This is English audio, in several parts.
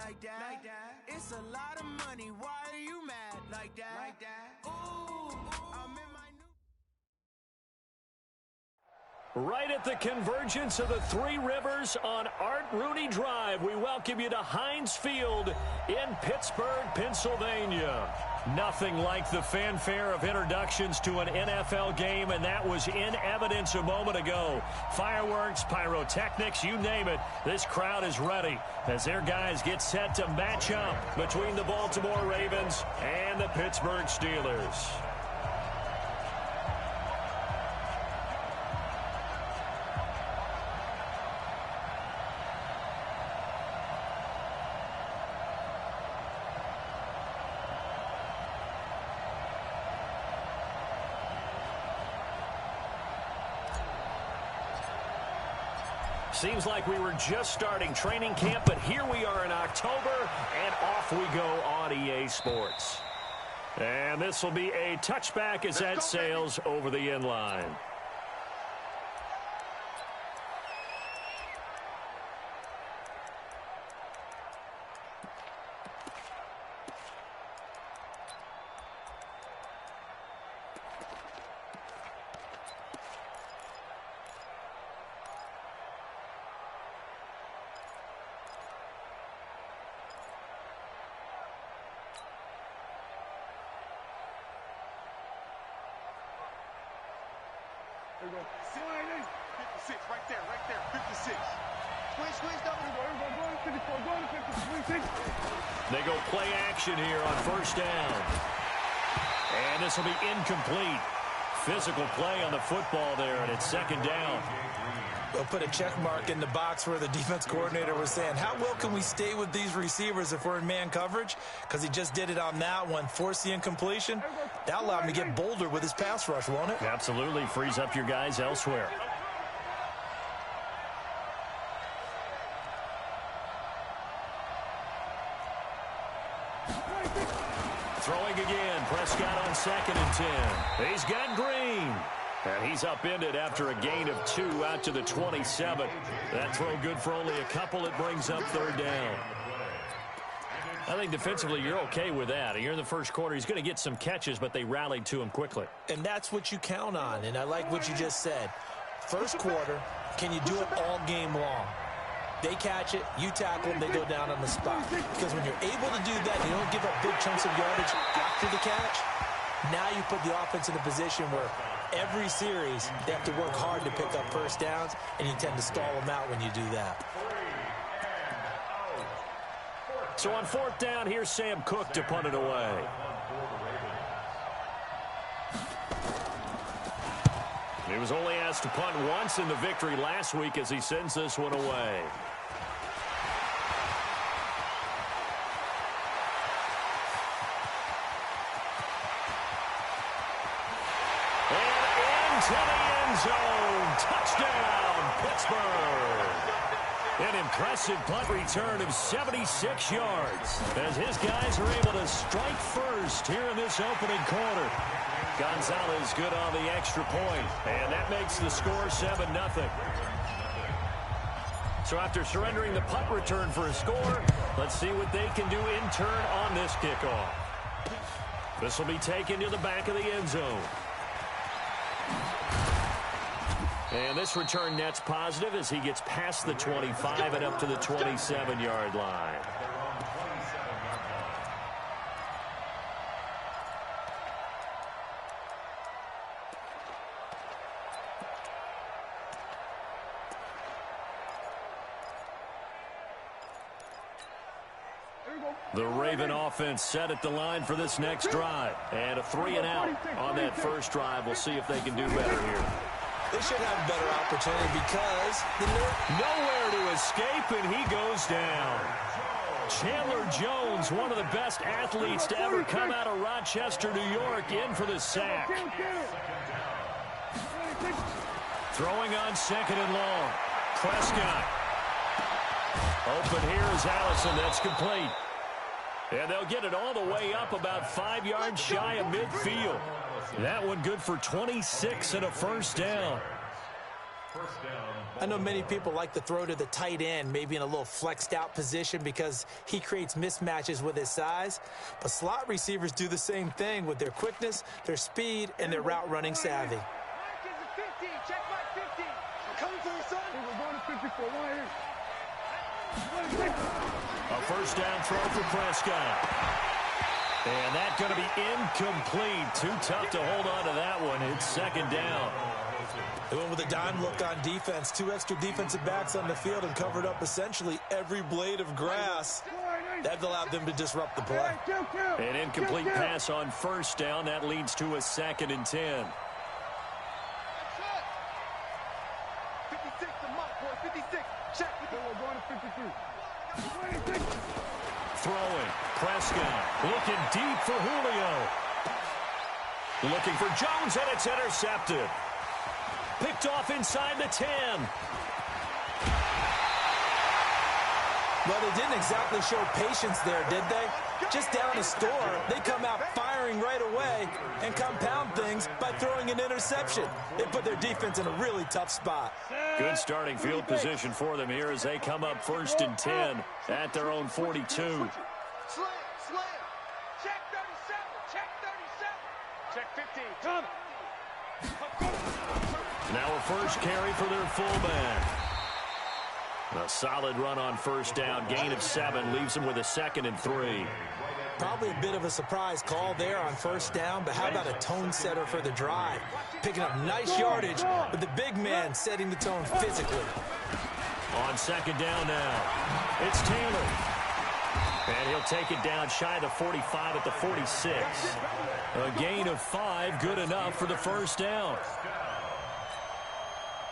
like that. It's a lot of money. Why are you mad like that? Ooh, I'm in my new. Right at the convergence of the Three Rivers on Art Rooney Drive, we welcome you to Heinz Field in Pittsburgh, Pennsylvania. Nothing like the fanfare of introductions to an NFL game, and that was in evidence a moment ago. Fireworks, pyrotechnics, you name it. This crowd is ready as their guys get set to match up between the Baltimore Ravens and the Pittsburgh Steelers. Seems like we were just starting training camp, but here we are in October, and off we go on EA Sports. And this will be a touchback as that sails over the end line. There you go. 56, right there, 56. Squeeze, double. Go to 54, go to 56. They go play action here on first down. And this will be incomplete. Physical play on the football there, and it's second down. They'll put a check mark in the box where the defense coordinator was saying, how well can we stay with these receivers if we're in man coverage? Because he just did it on that one, forced the incompletion. That allowed him to get bolder with his pass rush, won't it? Absolutely. Frees up your guys elsewhere. Throwing again. Prescott on 2nd and 10. He's got Green. And he's upended after a gain of 2 out to the 27. That throw good for only a couple. It brings up third down. I think defensively you're okay with that. You're in the first quarter. He's going to get some catches, but they rallied to him quickly. And that's what you count on, and I like what you just said. First quarter, can you do it all game long? They catch it, you tackle them, they go down on the spot. Because when you're able to do that, you don't give up big chunks of yardage after the catch. Now you put the offense in a position where every series they have to work hard to pick up first downs, and you tend to stall them out when you do that. So on fourth down, here's Sam Cook to punt it away. He was only asked to punt once in the victory last week as he sends this one away. And into the end zone. Touchdown, Pittsburgh. An impressive punt return of 76 yards as his guys are able to strike first here in this opening quarter. Gonzalez good on the extra point, and that makes the score 7-0. So after surrendering the punt return for a score, let's see what they can do in turn on this kickoff. This will be taken to the back of the end zone. And this return net's positive as he gets past the 25 and up to the 27-yard line. The Raven offense set at the line for this next drive. And a 3-and-out on that first drive. We'll see if they can do better here. They should have a better opportunity because nowhere to escape, and he goes down. Chandler Jones, one of the best athletes to ever come out of Rochester, New York, in for the sack. Throwing on 2nd and long. Prescott. Open here is Allison. That's complete. And they'll get it all the way up about 5 yards shy of midfield. That one good for 26 and a first down. I know many people like to throw to the tight end, maybe in a little flexed out position because he creates mismatches with his size. But slot receivers do the same thing with their quickness, their speed, and their route running savvy. A first down throw for Prescott. And that's going to be incomplete. Too tough to hold on to that one. It's second down. They went with a dime look on defense. 2 extra defensive backs on the field and covered up essentially every blade of grass. That allowed them to disrupt the play. An incomplete pass on first down. That leads to a 2nd and 10. 56 to Malc, boy. 56. Check. We're going to 53. Throwing. Prescott looking deep for Julio. Looking for Jones, and it's intercepted. Picked off inside the 10. Well, they didn't exactly show patience there, did they? Just down a score, they come out firing right away and compound things by throwing an interception. They put their defense in a really tough spot. Good starting field position for them here as they come up 1st and 10 at their own 42. Slam. Check 37. Check 15. Come. Now a first carry for their fullback. A solid run on first down. Gain of 7 leaves them with a 2nd and 3. Probably a bit of a surprise call there on first down, but how about a tone setter for the drive? Picking up nice yardage with the big man setting the tone physically. On 2nd down now, it's Taylor. And he'll take it down shy of the 45 at the 46. A gain of 5, good enough for the first down.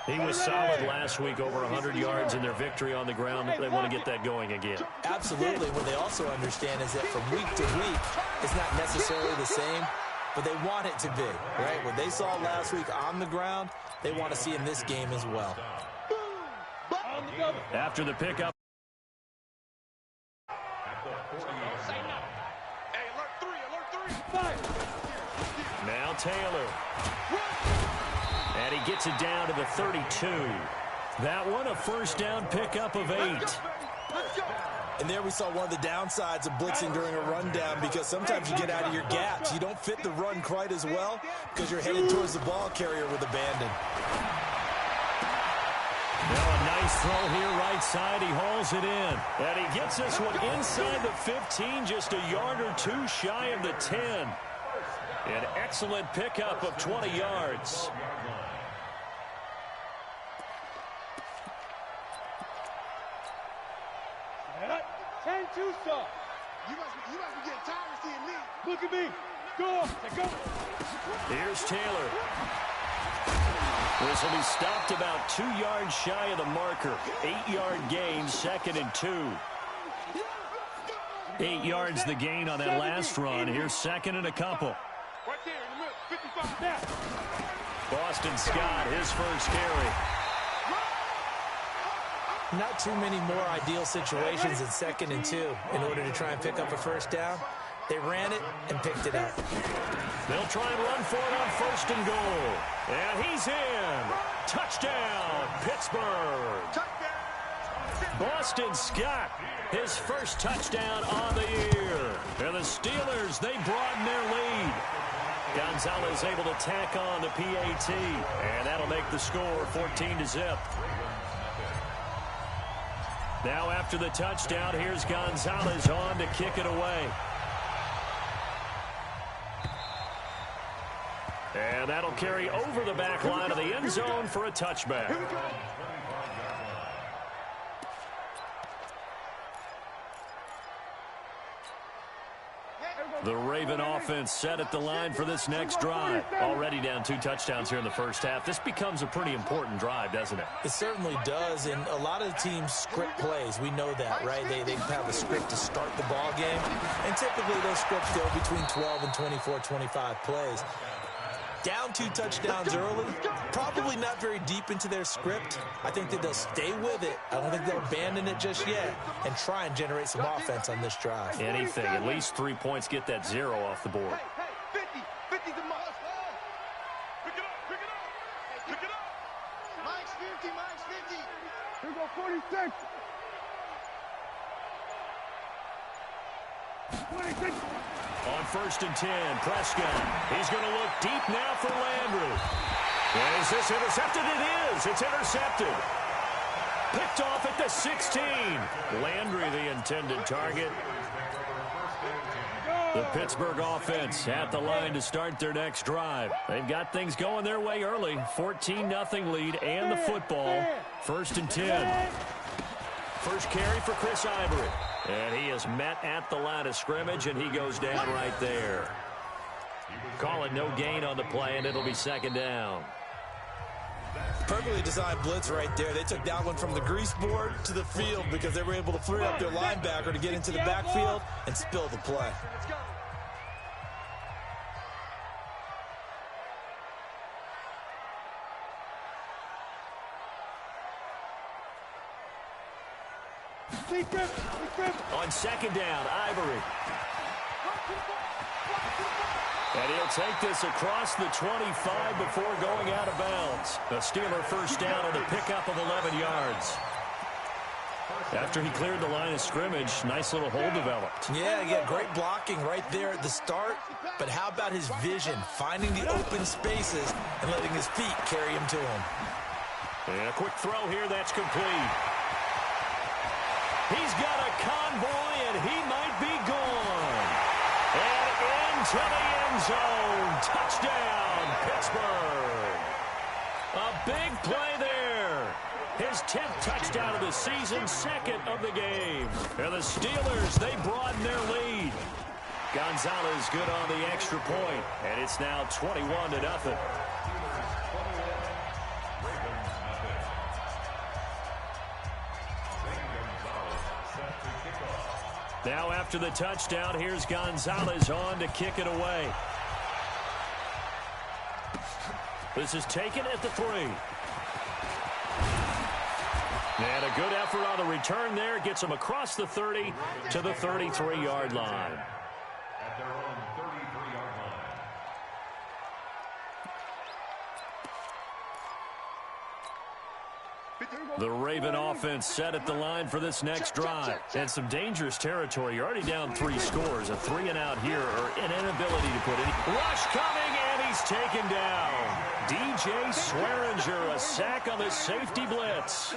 He was solid last week, over 100 yards in their victory on the ground. They want to get that going again. Absolutely. What they also understand is that from week to week, it's not necessarily the same, but they want it to be, right? What they saw last week on the ground, they want to see in this game as well. After the pickup. Now Taylor. And he gets it down to the 32. That one a first down pickup of 8. And there we saw one of the downsides of blitzing during a rundown, because sometimes you get out of your gaps. You don't fit the run quite as well because you're headed towards the ball carrier with abandon. Now a nice throw here right side. He hauls it in. And he gets this one inside the 15, just a yard or 2 shy of the 10. An excellent pickup of 20 yards. You must be getting tired of seeing me. Look at me. Go. Here's Taylor. This will be stopped about 2 yards shy of the marker. 8-yard gain, 2nd and 2. 8 yards the gain on that last run. Here's 2nd and a couple. Right there in the middle, 55. Now. Boston Scott, his first carry. Not too many more ideal situations in 2nd and 2 in order to try and pick up a first down. They ran it and picked it up. They'll try and run for it on 1st and goal. And he's in. Touchdown, Pittsburgh. Boston Scott, his first touchdown on the year. And the Steelers, they broaden their lead. Gonzalez able to tack on the PAT. And that'll make the score 14-0. Now after the touchdown, here's Gonzalez on to kick it away. And that'll carry over the back line of the end zone for a touchback. The Raven offense set at the line for this next drive. Already down 2 touchdowns here in the first half. This becomes a pretty important drive, doesn't it? It certainly does, and a lot of teams script plays. We know that, right? They have a script to start the ball game, and typically those scripts go between 12 and 24, 25 plays. Down 2 touchdowns early, probably not very deep into their script. I think that they'll stay with it. I don't think they'll abandon it just yet and try and generate some offense on this drive. Anything, at least 3 points, get that 0 off the board. Hey, 50 the most. Pick it up. Mike's 50, Mike's 50. Here go 46. 26. On 1st and 10, Prescott. He's going to look deep now for Landry. And is this intercepted? It is. It's intercepted. Picked off at the 16. Landry, the intended target. The Pittsburgh offense at the line to start their next drive. They've got things going their way early. 14-0 lead and the football. 1st and 10. First carry for Chris Ivory. And he is met at the line of scrimmage, and he goes down right there. Call it no gain on the play, and it'll be 2nd down. Perfectly designed blitz right there. They took that one from the grease board to the field because they were able to free up their linebacker to get into the backfield and spill the play. On 2nd down, Ivory. And he'll take this across the 25 before going out of bounds. The Steeler first down on the pickup of 11 yards. After he cleared the line of scrimmage, nice little hole developed. Yeah, great blocking right there at the start. But how about his vision, finding the open spaces and letting his feet carry him to him. And a quick throw here, that's complete. He's got a convoy, and he might be gone. And into the end zone. Touchdown, Pittsburgh. A big play there. His 10th touchdown of the season, 2nd of the game. And the Steelers, they broaden their lead. Gonzalez good on the extra point, and it's now 21-0. Now after the touchdown, here's Gonzalez on to kick it away. This is taken at the 3. And a good effort on the return there. Gets him across the 30 to the 33-yard line. At their own 33-yard line. The Raven offense set at the line for this next drive. And some dangerous territory. You're already down 3 scores. A 3-and-out here or an inability to put any. Rush coming, and he's taken down. DJ Swearinger, a sack on the safety blitz.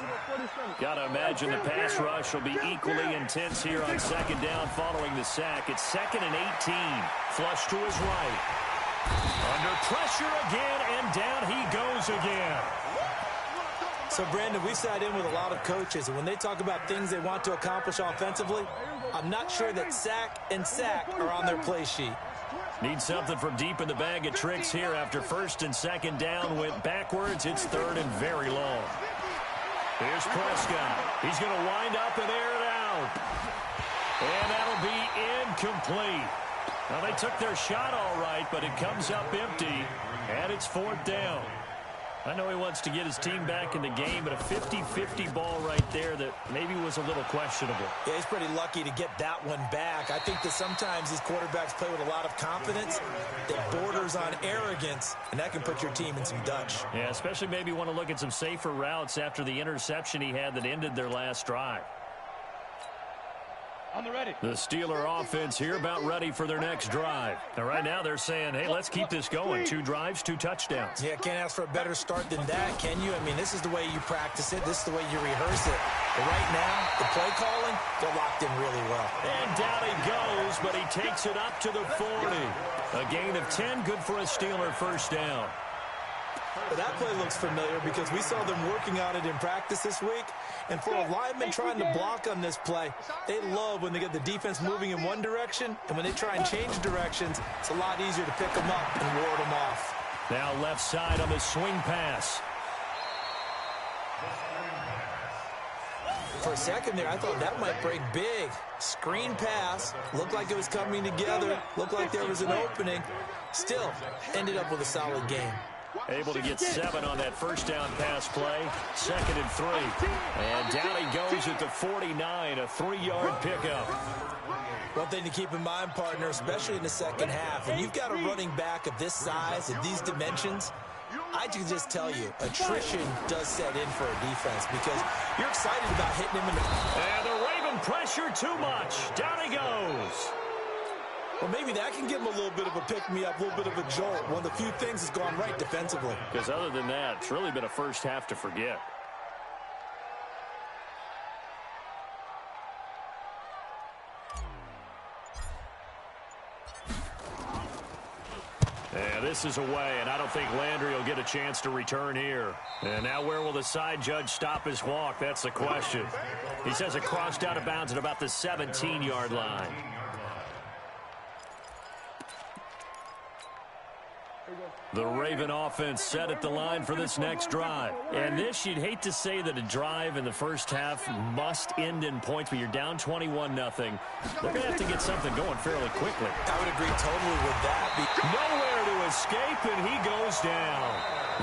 Got to imagine the pass rush will be equally intense here on 2nd down following the sack. It's 2nd and 18. Flush to his right. Under pressure again, and down he goes again. So, Brandon, we sat in with a lot of coaches, and when they talk about things they want to accomplish offensively, I'm not sure that sack and sack are on their play sheet. Need something from deep in the bag of tricks here after 1st and 2nd down went backwards. It's 3rd and very long. Here's Prescott. He's going to wind up and air it out. And that'll be incomplete. Well, they took their shot all right, but it comes up empty, and it's 4th down. I know he wants to get his team back in the game, but a 50-50 ball right there that maybe was a little questionable. Yeah, he's pretty lucky to get that one back. I think that sometimes these quarterbacks play with a lot of confidence that borders on arrogance, and that can put your team in some Dutch. Yeah, especially maybe want to look at some safer routes after the interception he had that ended their last drive. On the ready. The Steeler offense here about ready for their next drive. And right now they're saying, hey, let's keep this going. 2 drives, 2 touchdowns. Yeah, can't ask for a better start than that, can you? I mean, this is the way you practice it. This is the way you rehearse it. But right now, the play calling, they're locked in really well. And down he goes, but he takes it up to the 40. A gain of 10, good for a Steeler first down. But that play looks familiar because we saw them working on it in practice this week. And for a lineman trying to block on this play, they love when they get the defense moving in one direction. And when they try and change directions, it's a lot easier to pick them up and ward them off. Now left side on the swing pass. For a second there, I thought that might break big. Screen pass. Looked like it was coming together. Looked like there was an opening. Still, ended up with a solid game. Able to get 7 on that first down pass play. 2nd and 3. And down he goes at the 49, a 3-yard pickup. One thing to keep in mind, partner, especially in the second half, when you've got a running back of this size, of these dimensions, I can just tell you, attrition does set in for a defense because you're excited about hitting him in the... And the Raven pressure too much. Down he goes. Well, maybe that can give him a little bit of a pick-me-up, a little bit of a jolt. One of the few things that's gone right defensively. Because other than that, it's really been a first half to forget. And this is away, and I don't think Landry will get a chance to return here. And now where will the side judge stop his walk? That's the question. He says it crossed out of bounds at about the 17-yard line. The Raven offense set at the line for this next drive. And this, you'd hate to say that a drive in the first half must end in points, but you're down 21-0. They're going to have to get something going fairly quickly. I would agree totally with that. Nowhere to escape, and he goes down.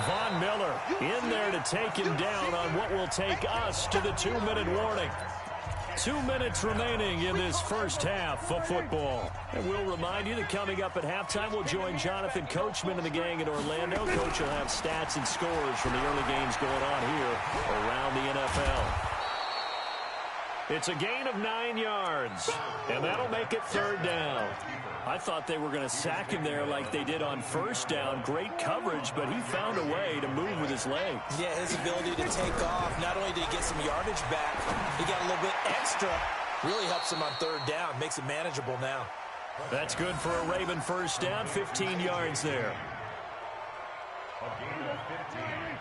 Von Miller in there to take him down on what will take us to the 2-minute warning. 2 minutes remaining in this first half of football. And we'll remind you that coming up at halftime, we'll join Jonathan Coachman and the gang in Orlando. Coach will have stats and scores from the early games going on here around the NFL. It's a gain of 9 yards, and that'll make it third down. I thought they were going to sack him there like they did on first down. Great coverage, but he found a way to move with his legs. Yeah, his ability to take off. Not only did he get some yardage back, he got a little bit extra. Really helps him on third down. Makes it manageable now. That's good for a Raven first down. 15 yards there.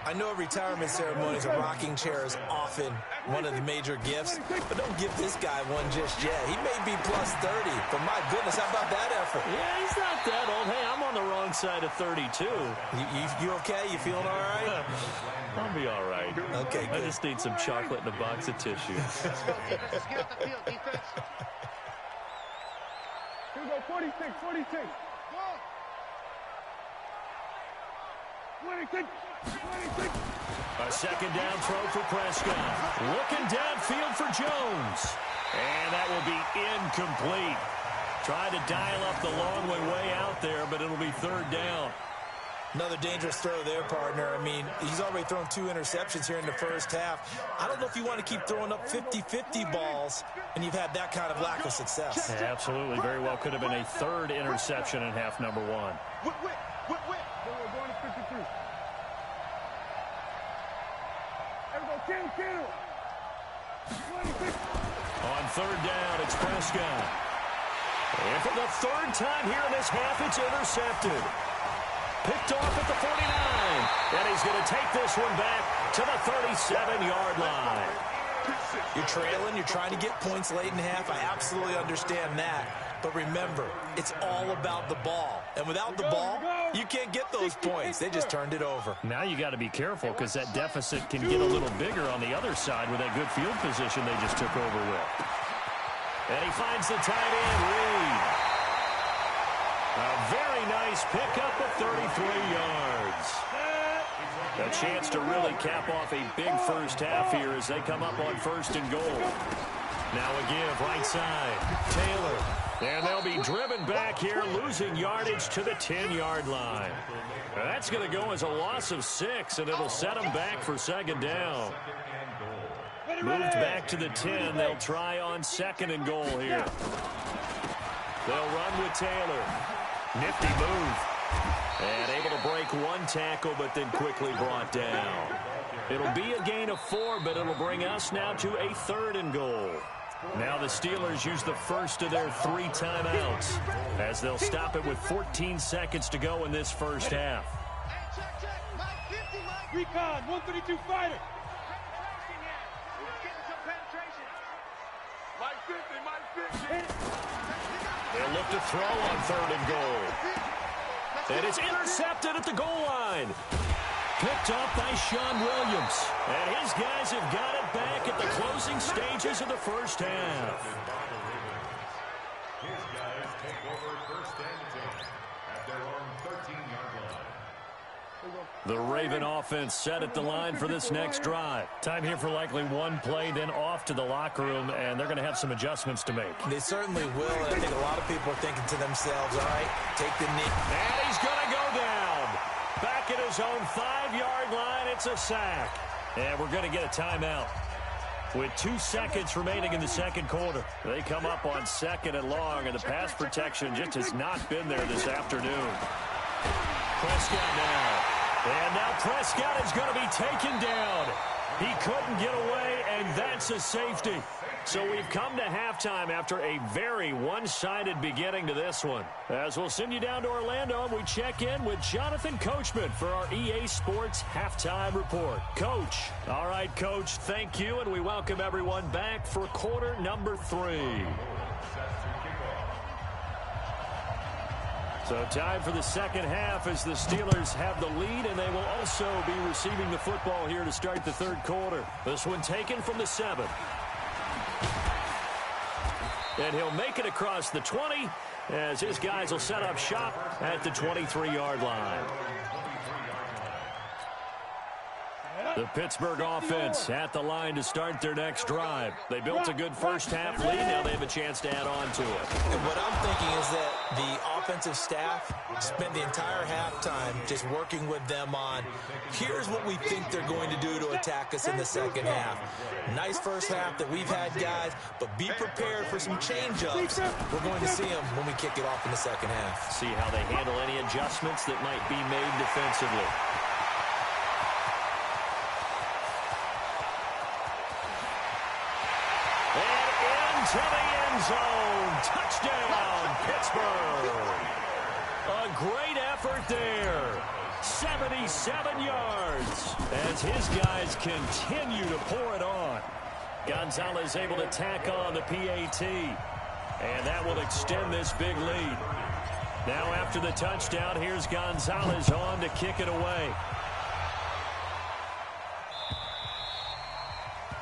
I know at retirement ceremonies, a rocking chair is often one of the major gifts, but don't give this guy one just yet. He may be plus 30, but my goodness, how about that effort? Yeah, he's not that old. Hey, I'm on the wrong side of 32. You okay? You feeling all right? I'll be all right. Okay, good. I just need some chocolate and a box of tissue. Let's get off the field, defense. Here we go, 46, 46. 26, 26. A second down throw for Prescott. Looking downfield for Jones. And that will be incomplete. Tried to dial up the long way out there, but it'll be third down. Another dangerous throw there, partner. I mean, he's already thrown 2 interceptions here in the first half. I don't know if you want to keep throwing up 50-50 balls, and you've had that kind of lack of success. Yeah, absolutely. Very well could have been a third interception in half number 1. We're going to 53. Kill. 26. On third down, it's Prescott. And for the third time here in this half, it's intercepted. Picked off at the 49. And he's going to take this one back to the 37-yard line. You're trailing. You're trying to get points late in half. I absolutely understand that. But remember, it's all about the ball. And without the ball, you can't get those points. They just turned it over. Now you got to be careful because that deficit can get a little bigger on the other side with that good field position they just took over with. And he finds the tight end, Reed. A very nice pickup of 33 yards. A chance to really cap off a big first half here as they come up on first and goal. Now a give, right side, Taylor. And they'll be driven back here, losing yardage to the 10-yard line. That's going to go as a loss of 6, and it'll set them back for second down. Moved back to the 10. They'll try on second and goal here. They'll run with Taylor. Nifty move. And able to break one tackle, but then quickly brought down. It'll be a gain of 4, but it'll bring us now to a third and goal. Now the Steelers use the first of their 3 timeouts as they'll stop it with 14 seconds to go in this first half. Recon, 132 fighter. They'll look to throw on third and goal. And it's intercepted at the goal line. Picked off by Sean Williams. And his guys have got it back at the closing stages of the first half. His guys take over first and 10 at their own 13-yard line. The Raven offense set at the line for this next drive. Time here for likely one play, then off to the locker room, and they're going to have some adjustments to make. They certainly will, and I think a lot of people are thinking to themselves, all right, take the knee. And he's going to go down. Back at his own 5-yard line. It's a sack. And we're going to get a timeout. With 2 seconds remaining in the second quarter, they come up on 2nd and long, and the pass protection just has not been there this afternoon. Prescott now. And now Prescott is going to be taken down. He couldn't get away, and that's a safety. So we've come to halftime after a very one-sided beginning to this one. As we'll send you down to Orlando, we check in with Jonathan Coachman for our EA Sports Halftime Report. Coach. All right, Coach, thank you, and we welcome everyone back for quarter number 3. So time for the second half as the Steelers have the lead, and they will also be receiving the football here to start the third quarter. This one taken from the 7. And he'll make it across the 20 as his guys will set up shop at the 23-yard line. The Pittsburgh offense at the line to start their next drive. They built a good first-half lead. Now they have a chance to add on to it. And what I'm thinking is that the offensive staff spent the entire halftime just working with them on, here's what we think they're going to do to attack us in the second half. Nice first half that we've had, guys, but be prepared for some change-ups. We're going to see them when we kick it off in the second half. See how they handle any adjustments that might be made defensively. To the end zone. Touchdown, Pittsburgh. A great effort there. 77 yards as his guys continue to pour it on. Gonzalez able to tack on the PAT. And that will extend this big lead. Now after the touchdown, here's Gonzalez on to kick it away.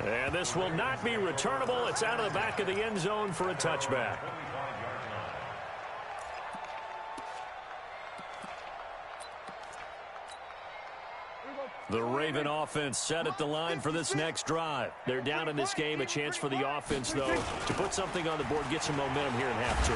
And this will not be returnable. It's out of the back of the end zone for a touchback. The Raven offense set at the line for this next drive. They're down in this game. A chance for the offense, though, to put something on the board, get some momentum here in half 2.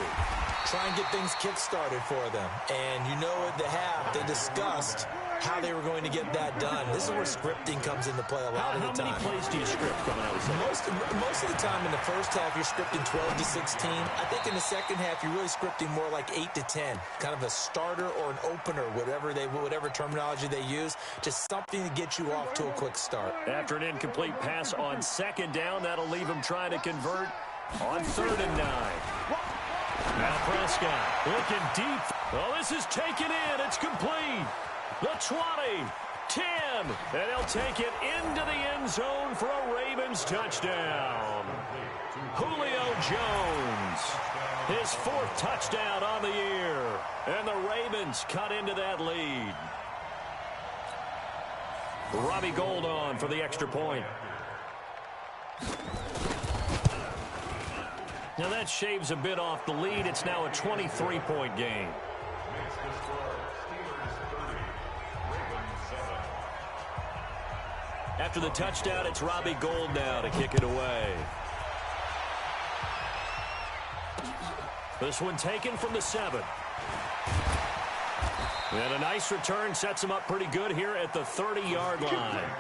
Try and get things kick-started for them. And you know at the half, they discussed how they were going to get that done. This is where scripting comes into play a lot of the time. How many plays do you script coming out of the Most of the time in the first half, you're scripting 12 to 16. I think in the second half, you're really scripting more like 8 to 10. Kind of a starter or an opener, whatever terminology they use. Just something to get you off to a quick start. After an incomplete pass on second down, that'll leave them trying to convert on 3rd and 9. Now Prescott looking deep. Oh, this is taken in. It's complete. The 20, 10, and he'll take it into the end zone for a Ravens touchdown. Julio Jones, his 4th touchdown on the year, and the Ravens cut into that lead. Robbie Gould on for the extra point. Now that shaves a bit off the lead. It's now a 23-point game. After the touchdown, it's Robbie Gould now to kick it away. This one taken from the 7. And a nice return sets him up pretty good here at the 30-yard line.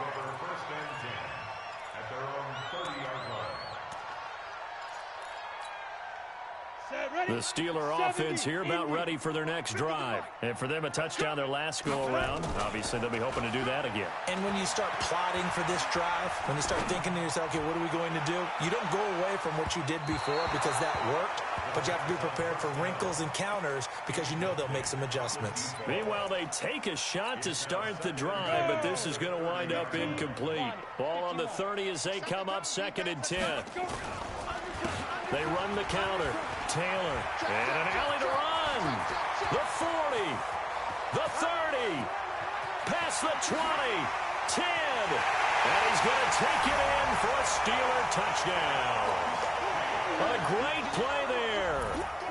The Steeler offense here about ready for their next drive. And for them, a touchdown their last go-around. Obviously, they'll be hoping to do that again. And when you start plotting for this drive, when you start thinking to yourself, okay, what are we going to do? You don't go away from what you did before because that worked. But you have to be prepared for wrinkles and counters because you know they'll make some adjustments. Meanwhile, they take a shot to start the drive, but this is going to wind up incomplete. Ball on the 30 as they come up 2nd and 10. They run the counter. Taylor. And an alley to run. The 40. The 30. Past the 20. 10. And he's going to take it in for a Steeler touchdown. A great play there.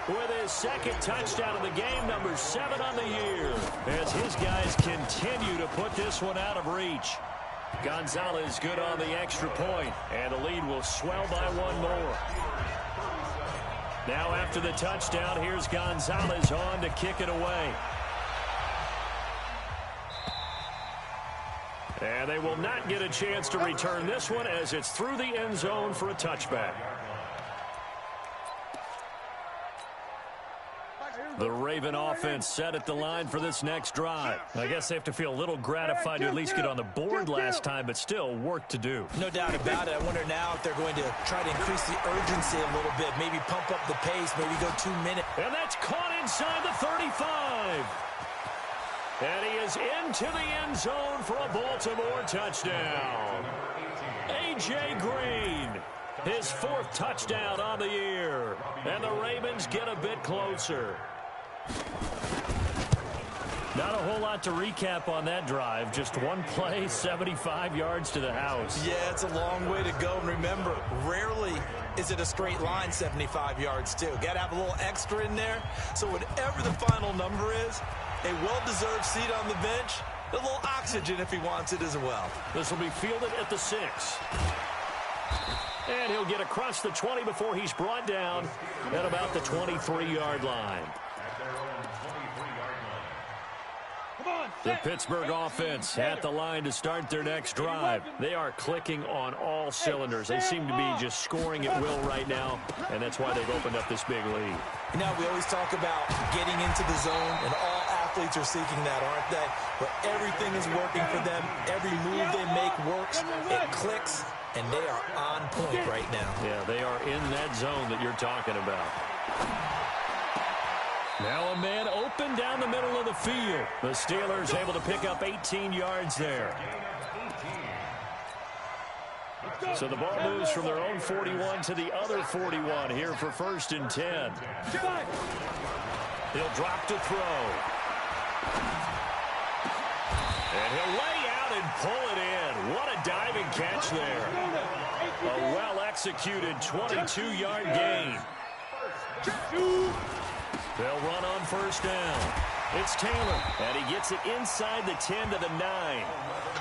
With his 2nd touchdown of the game, number 7 on the year. As his guys continue to put this one out of reach. Gonzalez good on the extra point. And the lead will swell by 1 more. Now after the touchdown, here's Gonzalez on to kick it away. And they will not get a chance to return this one as it's through the end zone for a touchback. The Raven offense set at the line for this next drive. I guess they have to feel a little gratified to at least get on the board last time, but still work to do. No doubt about it. I wonder now if they're going to try to increase the urgency a little bit, maybe pump up the pace, maybe go 2 minutes. And that's caught inside the 35. And he is into the end zone for a Baltimore touchdown. A.J. Green, his 4th touchdown on the year. And the Ravens get a bit closer. Not a whole lot to recap on that drive. Just one play, 75 yards to the house. Yeah, it's a long way to go. And remember, rarely is it a straight line 75 yards, too. Got to have a little extra in there. So whatever the final number is, a well-deserved seat on the bench, a little oxygen if he wants it as well. This will be fielded at the 6. And he'll get across the 20 before he's brought down at about the 23-yard line. The Pittsburgh offense at the line to start their next drive. They are clicking on all cylinders. They seem to be just scoring at will right now, and that's why they've opened up this big lead. You know, we always talk about getting into the zone, and all athletes are seeking that, aren't they? But everything is working for them. Every move they make works. It clicks, and they are on point right now. Yeah, they are in that zone that you're talking about. Now a man open down the middle of the field. The Steelers able to pick up 18 yards there. So the ball moves from their own 41 to the other 41 here for 1st and 10. He'll drop to throw. And he'll lay out and pull it in. What a diving catch there. A well-executed 22-yard gain. They'll run on 1st down. It's Taylor, and he gets it inside the 10 to the 9.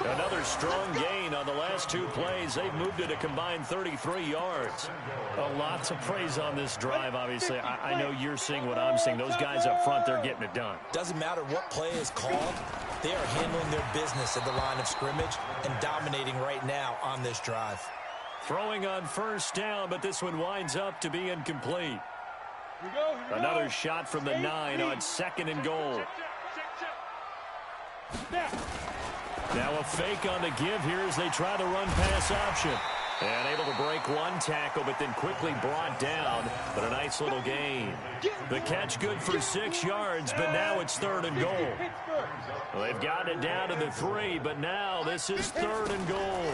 Another strong gain on the last 2 plays. They've moved it a combined 33 yards. A lot to praise on this drive, obviously. I know you're seeing what I'm seeing. Those guys up front, they're getting it done. Doesn't matter what play is called. They are handling their business at the line of scrimmage and dominating right now on this drive. Throwing on 1st down, but this one winds up to be incomplete. Another shot from the 9 on 2nd and goal. Now a fake on the give here as they try the run-pass option. And able to break one tackle, but then quickly brought down. But a nice little gain. The catch good for 6 yards, but now it's 3rd and goal. Well, they've gotten it down to the 3, but now this is 3rd and goal.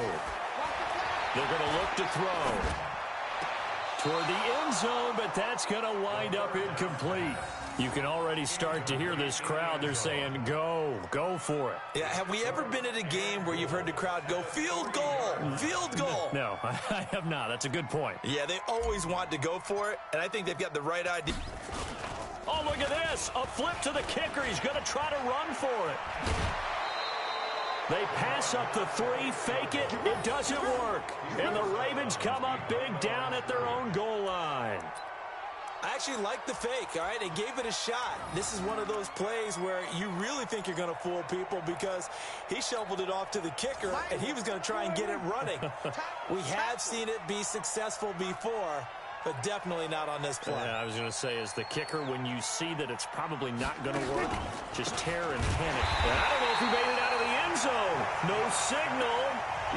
They're going to look to throw toward the end zone, but that's going to wind up incomplete. You can already start to hear this crowd. They're saying, go for it. Yeah, have we ever been at a game where you've heard the crowd go, field goal, field goal? No, I have not. That's a good point. Yeah, they always want to go for it, and I think they've got the right idea. Oh, look at this. A flip to the kicker. He's going to try to run for it. They pass up the 3, fake it. It doesn't work. And the Ravens come up big down at their own goal line. I actually like the fake, all right? They gave it a shot. This is one of those plays where you really think you're going to fool people because he shoveled it off to the kicker, and he was going to try and get it running. We have seen it be successful before, but definitely not on this play. Yeah, I was going to say, as the kicker, when you see that it's probably not going to work, just tear and panic. And I don't know if he made it out of the end zone. No signal.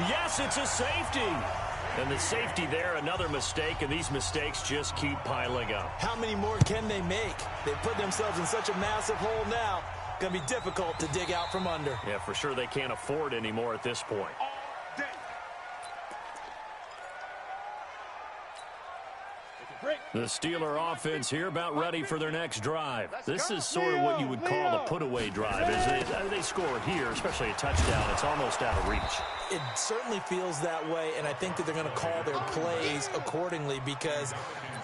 Yes, it's a safety. And the safety there, another mistake, and these mistakes just keep piling up. How many more can they make? They put themselves in such a massive hole now. Going to be difficult to dig out from under. Yeah, for sure they can't afford anymore at this point. The Steeler offense here about ready for their next drive. This is sort of what you would call the put-away drive. As they score here, especially a touchdown, it's almost out of reach. It certainly feels that way, and I think that they're going to call their plays accordingly because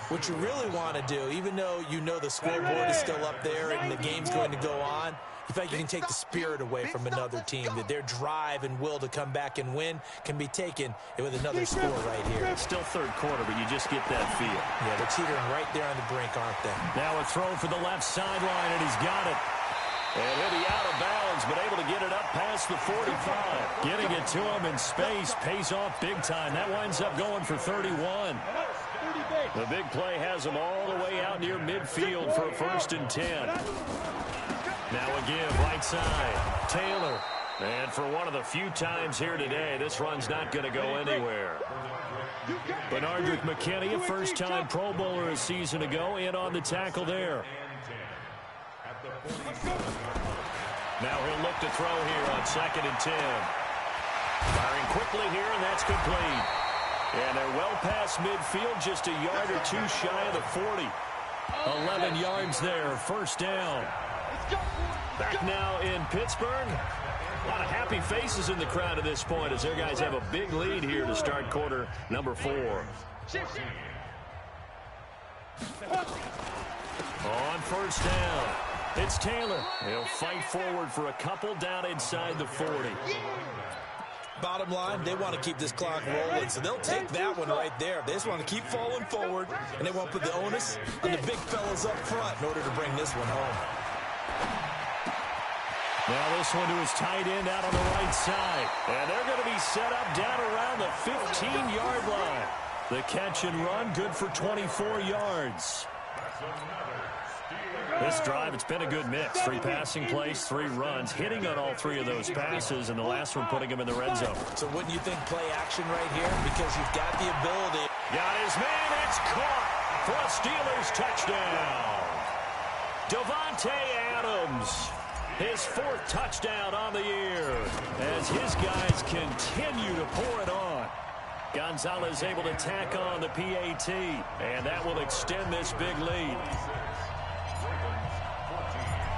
what you really want to do, even though you know the scoreboard is still up there and the game's going to go on, in fact, you can take the spirit away from another team, that their drive and will to come back and win can be taken with another score right here. It's still 3rd quarter, but you just get that feel. Yeah, they're teetering right there on the brink, aren't they? Now a throw for the left sideline, and he's got it. And he'll be out of bounds, but able to get it up Got past the 45. Getting it to him in space pays off big time. That winds up going for 31. The big play has him all the way out near midfield for a 1st and 10. Now a give right side. Taylor. And for one of the few times here today, this run's not going to go anywhere. Bernardrick McKinney, a first-time Pro Bowler a season ago, in on the tackle there. Now he'll look to throw here on 2nd and 10. Firing quickly here, and that's complete. And they're well past midfield, just a yard or two shy of the 40. 11 yards there, 1st down. Back now in Pittsburgh. A lot of happy faces in the crowd at this point as their guys have a big lead here to start quarter number 4. On 1st down, it's Taylor. He'll fight forward for a couple down inside the 40. Bottom line, they want to keep this clock rolling, so they'll take that one right there. They just want to keep falling forward, and they want to put the onus on the big fellas up front in order to bring this one home. Now this one to his tight end out on the right side. And they're going to be set up down around the 15-yard line. The catch and run, good for 24 yards. This drive, it's been a good mix. 3 passing plays, 3 runs, hitting on all 3 of those passes, and the last one putting him in the red zone. So wouldn't you think play action right here? Because you've got the ability. Got his man, it's caught for a Steelers touchdown. Davante Adams. His 4th touchdown on the year as his guys continue to pour it on. Gonzalez able to tack on the PAT, and that will extend this big lead.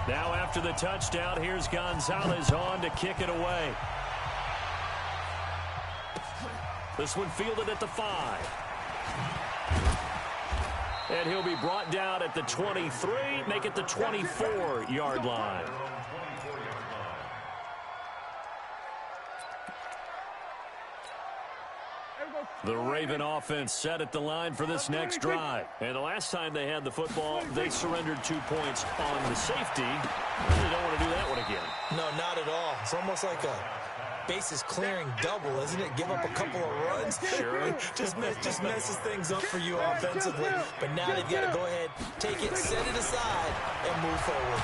Now after the touchdown, here's Gonzalez on to kick it away. This one fielded at the 5. And he'll be brought down at the 23, make it the 24-yard line. The Raven offense set at the line for this next drive. And the last time they had the football, they surrendered 2 points on the safety. They don't want to do that one again. No, not at all. It's almost like a bases clearing double, isn't it? Give up a couple of runs. Sure. just messes things up for you offensively. But now they've got to go ahead, take it, set it aside, and move forward.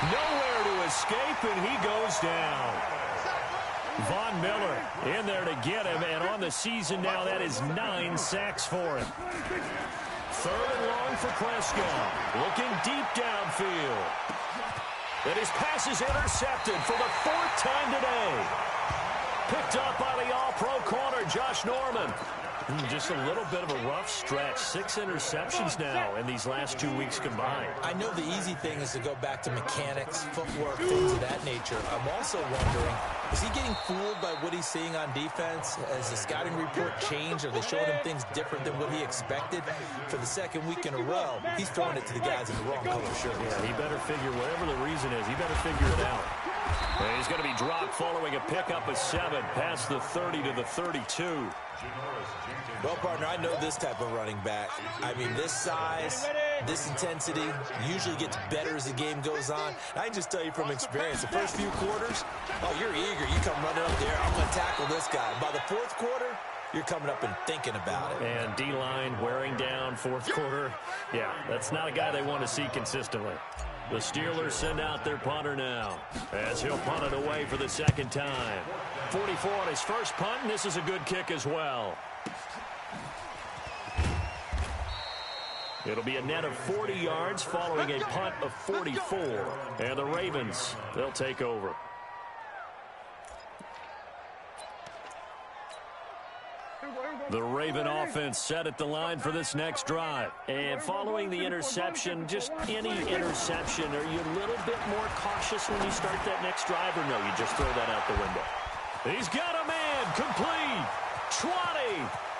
Nowhere to escape, and he goes down. Von Miller in there to get him, and on the season now, that is 9 sacks for him. 3rd and long for Prescott. Looking deep downfield. And his pass is intercepted for the 4th time today. Picked up by the all-pro corner, Josh Norman. Just a little bit of a rough stretch. 6 interceptions now in these last 2 weeks combined. I know the easy thing is to go back to mechanics, footwork, things of that nature. I'm also wondering, is he getting fooled by what he's seeing on defense? Has the scouting report changed? Are they showing him things different than what he expected? For the 2nd week in a row, he's throwing it to the guys in the wrong color shirt. Yeah, he better figure, whatever the reason is, he better figure it out. And he's going to be dropped following a pickup of 7 past the 30 to the 32. Well, partner, I know this type of running back. I mean, this size, this intensity usually gets better as the game goes on. I can just tell you from experience, the first few quarters, oh, you're eager. You come running up there, I'm going to tackle this guy. By the 4th quarter, you're coming up and thinking about it. And D-line wearing down 4th quarter. Yeah, that's not a guy they want to see consistently. The Steelers send out their punter now as he'll punt it away for the 2nd time. 44 on his first punt, and this is a good kick as well. It'll be a net of 40 yards following a punt of 44. And the Ravens, they'll take over. The Raven offense set at the line for this next drive. And following the interception, just any interception, are you a little bit more cautious when you start that next drive, or no, you just throw that out the window? He's got a man, complete, 20,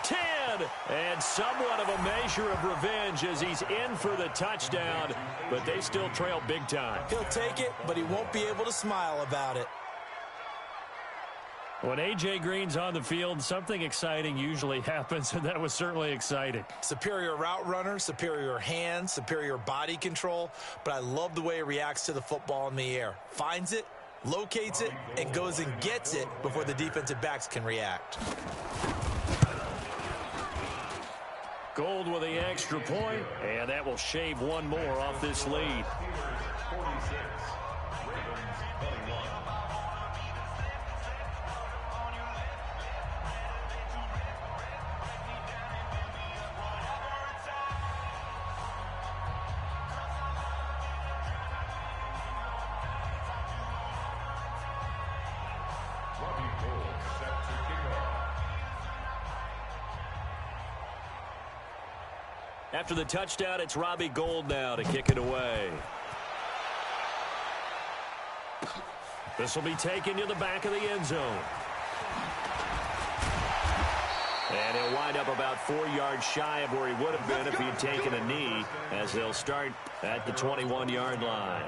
10, and somewhat of a measure of revenge as he's in for the touchdown, but they still trail big time. He'll take it, but he won't be able to smile about it. When A.J. Green's on the field, something exciting usually happens, and that was certainly exciting. Superior route runner, superior hands, superior body control, but I love the way he reacts to the football in the air. Finds it, locates it, and goes and gets it before the defensive backs can react. Gold with the extra point, and that will shave one more off this lead. After the touchdown, it's Robbie Gould now to kick it away. This will be taken to the back of the end zone. And he'll wind up about 4 yards shy of where he would have been if he had taken a knee, as they'll start at the 21-yard line.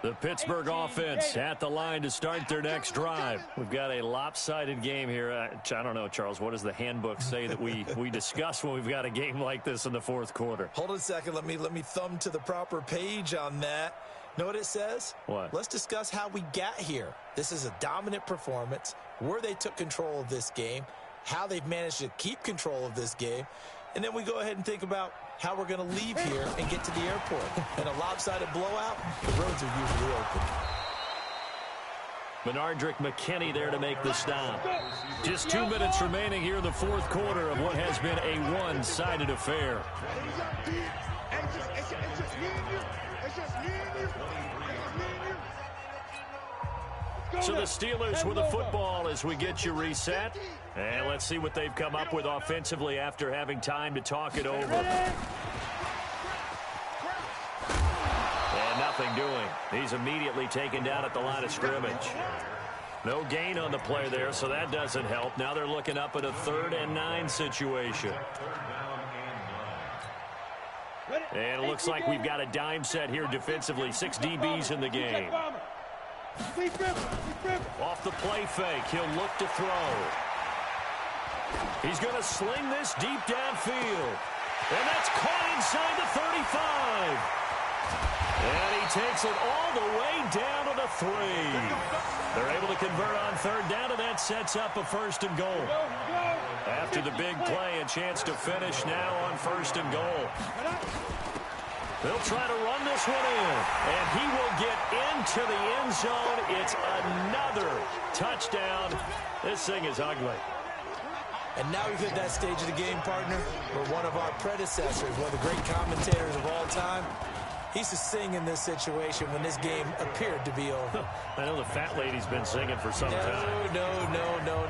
The Pittsburgh offense at the line to start their next drive. We've got a lopsided game here. I don't know, Charles, what does the handbook say that we discuss when we've got a game like this in the fourth quarter? Hold on a second. Let me thumb to the proper page on that. Know what it says? What? Let's discuss how we got here. This is a dominant performance, where they took control of this game, how they've managed to keep control of this game, and then we go ahead and think about how we're going to leave here and get to the airport. In a lopsided blowout, the roads are usually open. Menardrick McKinney there to make the stop. Just 2 minutes remaining here in the fourth quarter of what has been a one-sided affair. So the Steelers with the football as we get you reset. And let's see what they've come up with offensively after having time to talk it over. And nothing doing. He's immediately taken down at the line of scrimmage. No gain on the play there, so that doesn't help. Now they're looking up at a 3rd and 9 situation. And it looks like we've got a dime set here defensively. 6 DBs in the game. Off the play fake, he'll look to throw. He's going to sling this deep downfield. And that's caught inside the 35. And he takes it all the way down to the 3. They're able to convert on 3rd down, and that sets up a 1st and goal. After the big play, a chance to finish now on 1st and goal. They'll try to run this one in, and he will get into the end zone. It's another touchdown. This thing is ugly. And now we've hit that stage of the game, partner, where one of our predecessors, one of the great commentators of all time, he used to sing in this situation when this game appeared to be over. I know the fat lady's been singing for some time. No,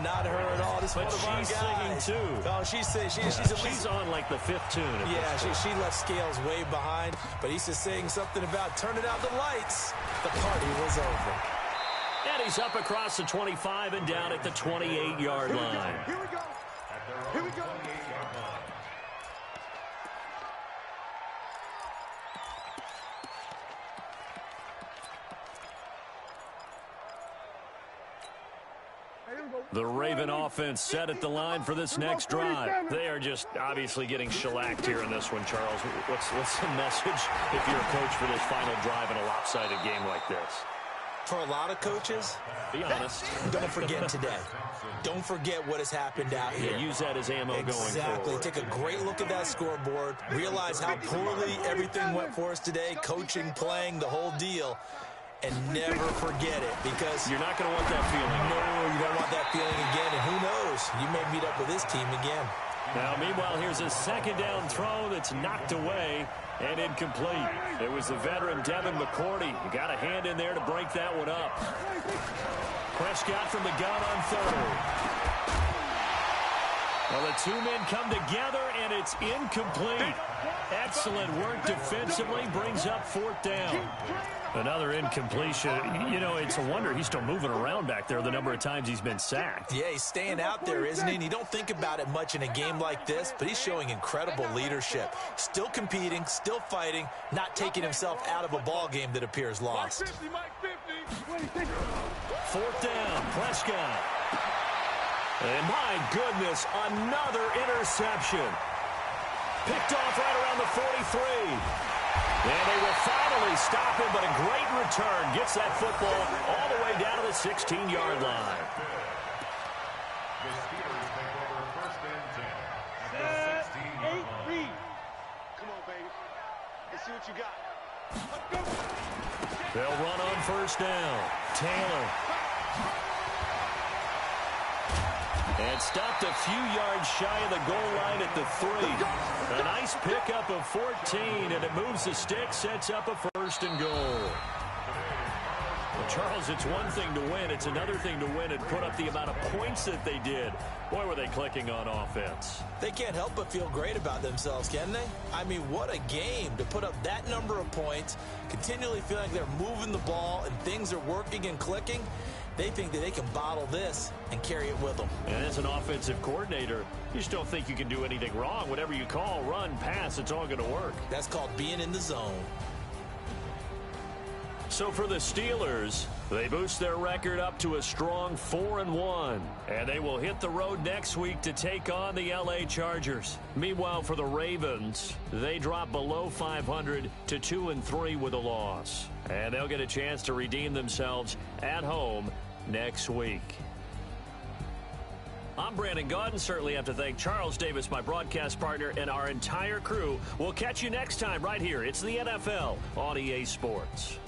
not her at all. This but she's singing too. Oh, she's on like the 5th tune. Yeah, she left Scales way behind, but he used to sing something about turning out the lights. The party was over. And he's up across the 25 and down at the 28-yard line. Here we go. Here we go. The Raven offense set at the line for this next drive. They are just obviously getting shellacked here in this one, Charles. What's the message if you're a coach for this final drive in a lopsided game like this? For a lot of coaches, be honest, don't forget today. Don't forget what has happened out here. Yeah, use that as ammo going forward. Exactly. Take a great look at that scoreboard. Realize how poorly everything went for us today. Coaching, playing, the whole deal. And never forget it, because you're not going to want that feeling. No, you don't want that feeling again. And who knows? You may meet up with this team again. Now, meanwhile, here's a 2nd down throw that's knocked away and incomplete. It was the veteran Devin McCourty. You got a hand in there to break that one up. Prescott from the gun on 3rd. Well, the 2 men come together, and it's incomplete. Excellent work defensively, brings up 4th down. Another incompletion. You know, it's a wonder he's still moving around back there the number of times he's been sacked. Yeah, he's staying out there, isn't he? And you don't think about it much in a game like this, but he's showing incredible leadership. Still competing, still fighting, not taking himself out of a ball game that appears lost. 4th down, Prescott. And my goodness, another interception. Picked off right around the 43. And they will finally stop him, but a great return. Gets that football all the way down to the 16-yard line. The Steelers take over 1st and 10 at the 16-yard line. Come on, baby. Let's see what you got. They'll run on 1st down. Taylor. And stopped a few yards shy of the goal line at the 3. A nice pickup of 14, and it moves the stick, sets up a 1st and goal. Well, Charles, it's one thing to win. It's another thing to win and put up the amount of points that they did. Boy, were they clicking on offense. They can't help but feel great about themselves, can they? I mean, what a game to put up that number of points, continually feeling like they're moving the ball and things are working and clicking. They think that they can bottle this and carry it with them. And as an offensive coordinator, you just don't think you can do anything wrong. Whatever you call, run, pass, it's all going to work. That's called being in the zone. So for the Steelers, they boost their record up to a strong 4-1. And they will hit the road next week to take on the LA Chargers. Meanwhile, for the Ravens, they drop below 500 to 2-3 with a loss. And they'll get a chance to redeem themselves at home next week. I'm Brandon Gaudin. Certainly have to thank Charles Davis, my broadcast partner, and our entire crew. We'll catch you next time right here. It's the NFL on EA Sports.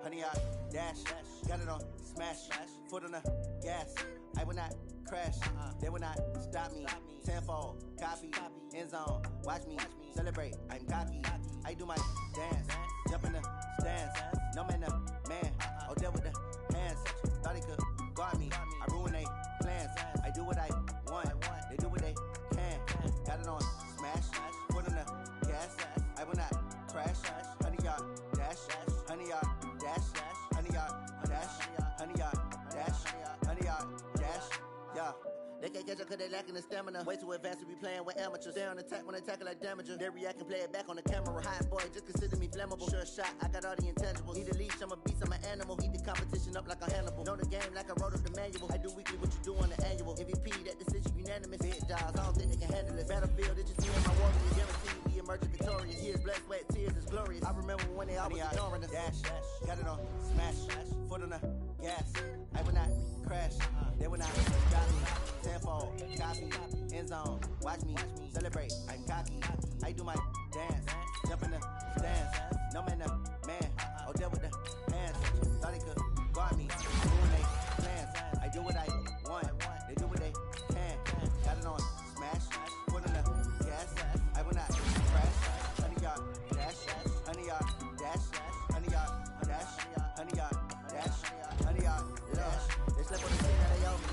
Honey, I dash, got it on smash, foot on the gas. I will not crash, they will not stop me. Tenfold, copy, end zone, watch me celebrate. I'm cocky, I do my dance, jump in the stands. No man, man, oh, deal with the hands. Thought he could guard me, I ruin they plans. I do what I want, they do what they can. Got it on smash, foot on the gas. I will not crash, honey, y'all dash, honey, y'all dash, honey, y'all dash, honey, y'all dash, honey, y'all dash, yeah. They can't catch up cause they lacking the stamina. Way too advanced to be playing with amateurs. Stay on attack when they tackle like damager. They react and play it back on the camera. Hot boy, just consider me flammable. Sure shot, I got all the intangibles. Need a leash, I'm a beast, I'm an animal. Eat the competition up like a Hannibal. Know the game like I wrote up the manual. I do weekly what you do on the annual. MVP, that decision unanimous. Big jobs, I don't think they can handle it. Battlefield, it's just me and my warriors. Guaranteed we emerging victorious. Years, blood, sweat, tears, is glorious. I remember when they always ignoring us. Dash, got it on smash, foot on the gas. I will not crash, they will not stop me. Tenfold, copy, end zone, watch me celebrate. I'm cocky, I do my dance, jump in the stands. No man, man, oh, deal with the hands. Thought he could guard me, doing they plans. I do what I want, they do what they can. Got it on smash, foot on the gas. I will not crash, honey, y'all dash, honey, y'all dash, honey, y'all dash, honey, y'all dash, honey, y'all dash. They slept on the scene that they owe me.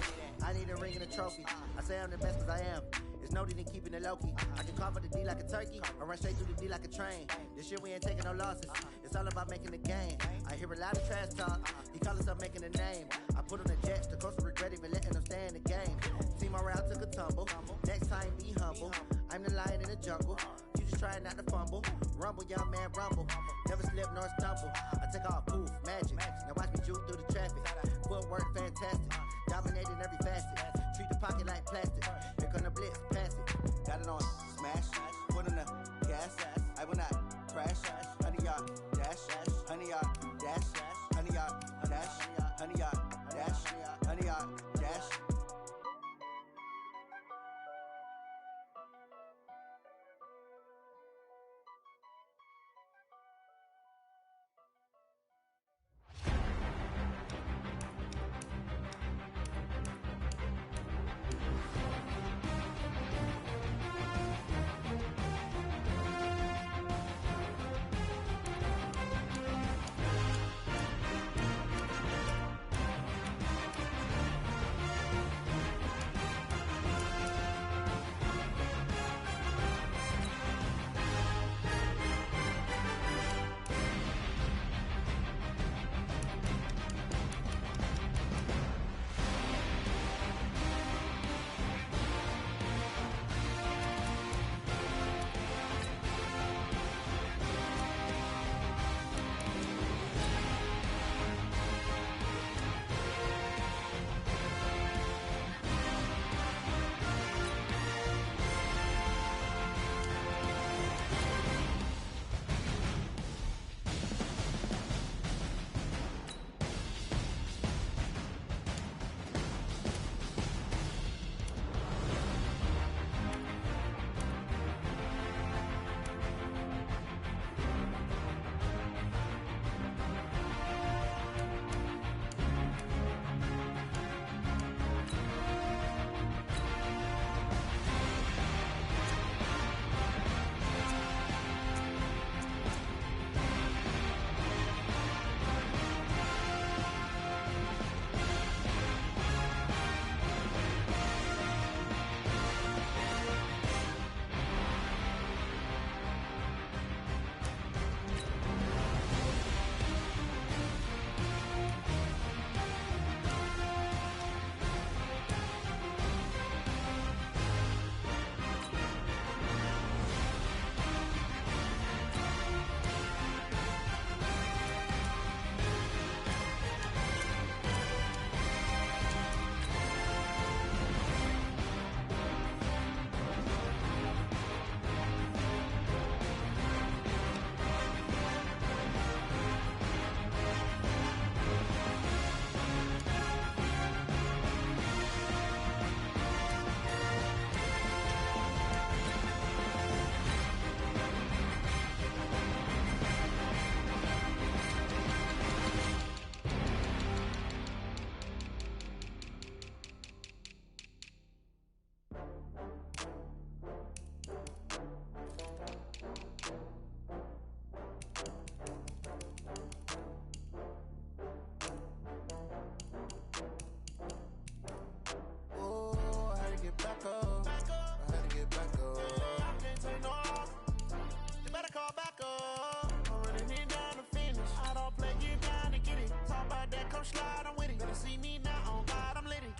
I need a ring and a trophy. I say I'm the best cause I am. It's no need in keeping it low-key. I can cover the D like a turkey or run straight through the D like a train. This year we ain't taking no losses. It's all about making the game. I hear a lot of trash talk. He call us up making a name. I put on the jets. The coach will regret even letting them stay in the game. Team around took a tumble. Next time be humble. I'm the lion in the jungle. You just trying not to fumble. Rumble, young man, rumble. Never slip nor stumble. I take off, poof, magic. Now watch me juke through the traffic. Footwork fantastic. Dominating every facet. Treat the pocket like plastic. Here come the blitz, pass it. Got it on smash, foot on the gas. I will not crash. Honey, y'all dash, honey, y'all dash, honey, y'all dash, honey, y'all dash, honey, y'all dash. come slide, I'm with it. Better see me now, on God, I'm litty.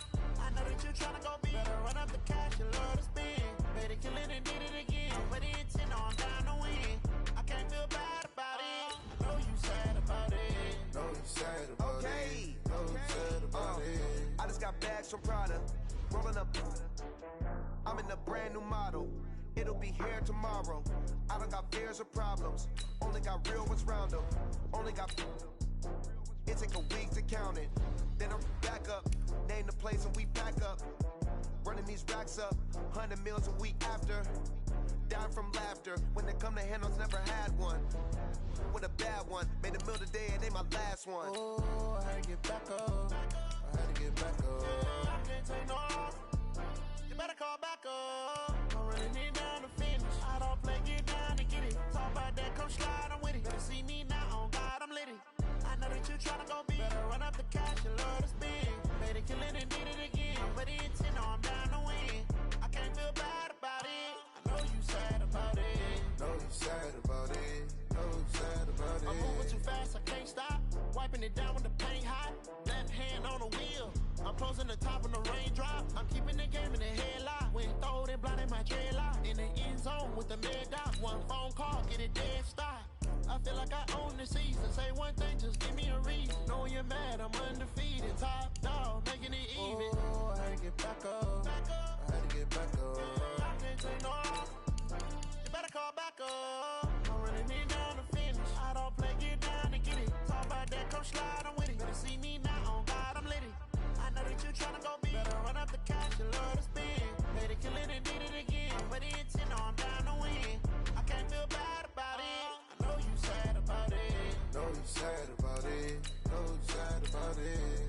I know that you tryna go big. Better run up the cash, you love to spend. Better kill it and did it again. But the intent, I'm down to win. I can't feel bad about it. I know you sad about it. Know you sad about it. Know you sad about it. I just got bags from Prada. Rolling up. I'm in a brand new model. It'll be here tomorrow. I don't got fears or problems. Only got real ones round them. Only got. It take a week to count it. Then I'm back up. Name the place and we pack up. Running these racks up. 100 meals a week after. Down from laughter. When they come to handles, never had one. With a bad one. Made a meal today and ain't my last one. Oh, I had to get back up. I had to get back up. I can't take no loss. You better call back up. I'm running it down to finish. I don't play, get down to get it. Talk about that, come slide, I'm with it. Better see me now, on God, I'm litty. I know that you tryna go big. Better run up the cash, you love to spend. Better kill it and did it again. But the intent, no, I'm down to win. I can't feel bad about it. I know you sad about it. Know you sad about it. Know you sad about it. I'm moving too fast, I can't stop. Wiping it down with the paint hot. Left hand on the wheel. I'm closing the top when the raindrop. I'm keeping the game in the headlock. When throwed and blinded my dreadlock. In the end zone with the mad dot. One phone call, get it dead stop. I feel like I own the season. Say one thing, just give me a reason. Know you're mad, I'm undefeated. Top dog, making it even. Oh, I had to get back up. I had to get back up. I can't take no loss. You better call back up. I'm running it down to finish. I don't play, get down to get it. Talk about that, come slide, I'm with it. Better see me now, on God, I'm litty. I know that you tryna go big. Better run up the cash, you love to spend. Better kill it and did it again. But the intent, no, I'm down to win. I can't feel bad about it. I know you sad about it. Know you sad about it. Know you sad about it.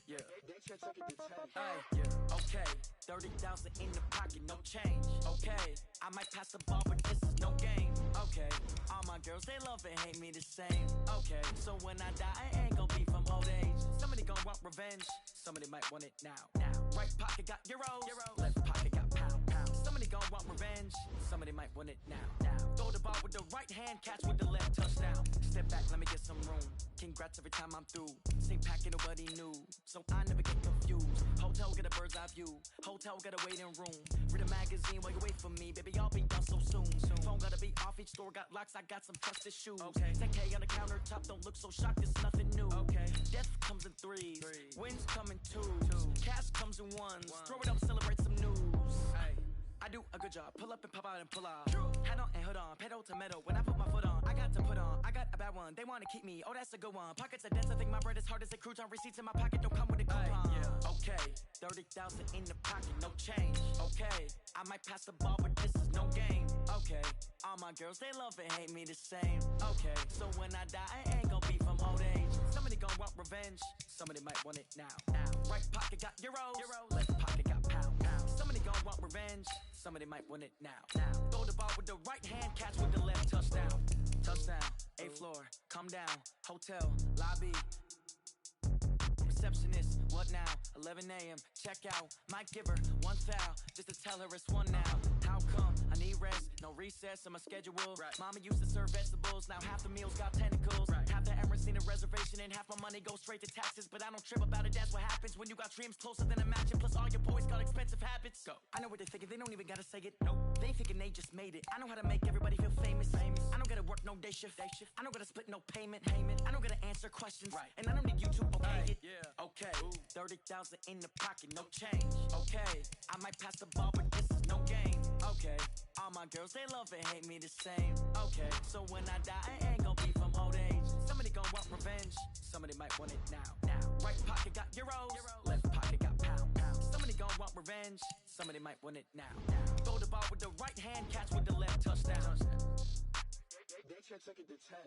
Yeah. Hey, yeah, Okay, 30,000 in the pocket, no change. Okay, I might pass the ball, but this is no game. Okay, all my girls, they love and hate me the same. Okay, so when I die, I ain't gon' be from old age. Somebody gon' want revenge, somebody might want it now. Right pocket got euros, left pocket got pound. Somebody gon' want revenge, somebody might want it now. Throw the ball with the right hand, catch with the left, touchdown. Step back, let me get some room. Congrats every time I'm through. Same packet, nobody knew, so I never get confused. Hotel, get a bird's eye view. Hotel, get a waiting room. Read a magazine while you wait for me, baby, I'll be done so soon. Phone gotta be off, each store got locks, I got some trusted shoes. 10K on the countertop, don't look so shocked, it's nothing new. Death comes in threes, wins come in twos. Cash comes in ones, throw it up, celebrate some news. I do a good job, pull up and pop out and pull out. Hat on and hood on, pedal to metal. When I put my foot on, I got to put on. I got a bad one, they wanna keep me, oh that's a good one. Pockets are dense, I think my bread is hard as a crouton. Receipts in my pocket don't come with a coupon. Okay, 30,000 in the pocket, no change. Okay, I might pass the ball, but this is no game. Okay, all my girls, they love and hate me the same. Okay, so when I die, I ain't gon' be from old age. Somebody gon' want revenge, somebody might want it now. Right pocket got euros, left pocket got pound. Somebody gon' want revenge, somebody might want it now. Throw the ball with the right hand, catch with the left, touchdown. Touchdown, 8th floor, come down, hotel, lobby. Receptionist, what now? 11 a.m., check out. Might give her one foul, just to tell her it's one now. How come? I need rest, no recess on my schedule. Mama used to serve vegetables, now half the meals got tentacles. Half the Emirates need a reservation and half my money goes straight to taxes. But I don't trip about it, that's what happens when you got dreams closer than a mansion. Plus all your boys got expensive habits. Go. I know what they're thinking, they don't even gotta say it. Nope. They thinking they just made it. I know how to make everybody feel famous. I don't gotta work no day shift. I don't gotta split no payment. I don't gotta answer questions. And I don't need you to okay it. Okay, 30,000 in the pocket, no change. Okay, I might pass the ball, but this is no game. Okay, all my girls, they love and hate me the same. Okay, so when I die, I ain't gon' be from old age. Somebody gon' want revenge, somebody might want it now. Right pocket got euros, left pocket got pound. Somebody gon' want revenge, somebody might want it now. Throw the ball with the right hand, catch with the left, touchdown. They can't take it to 10.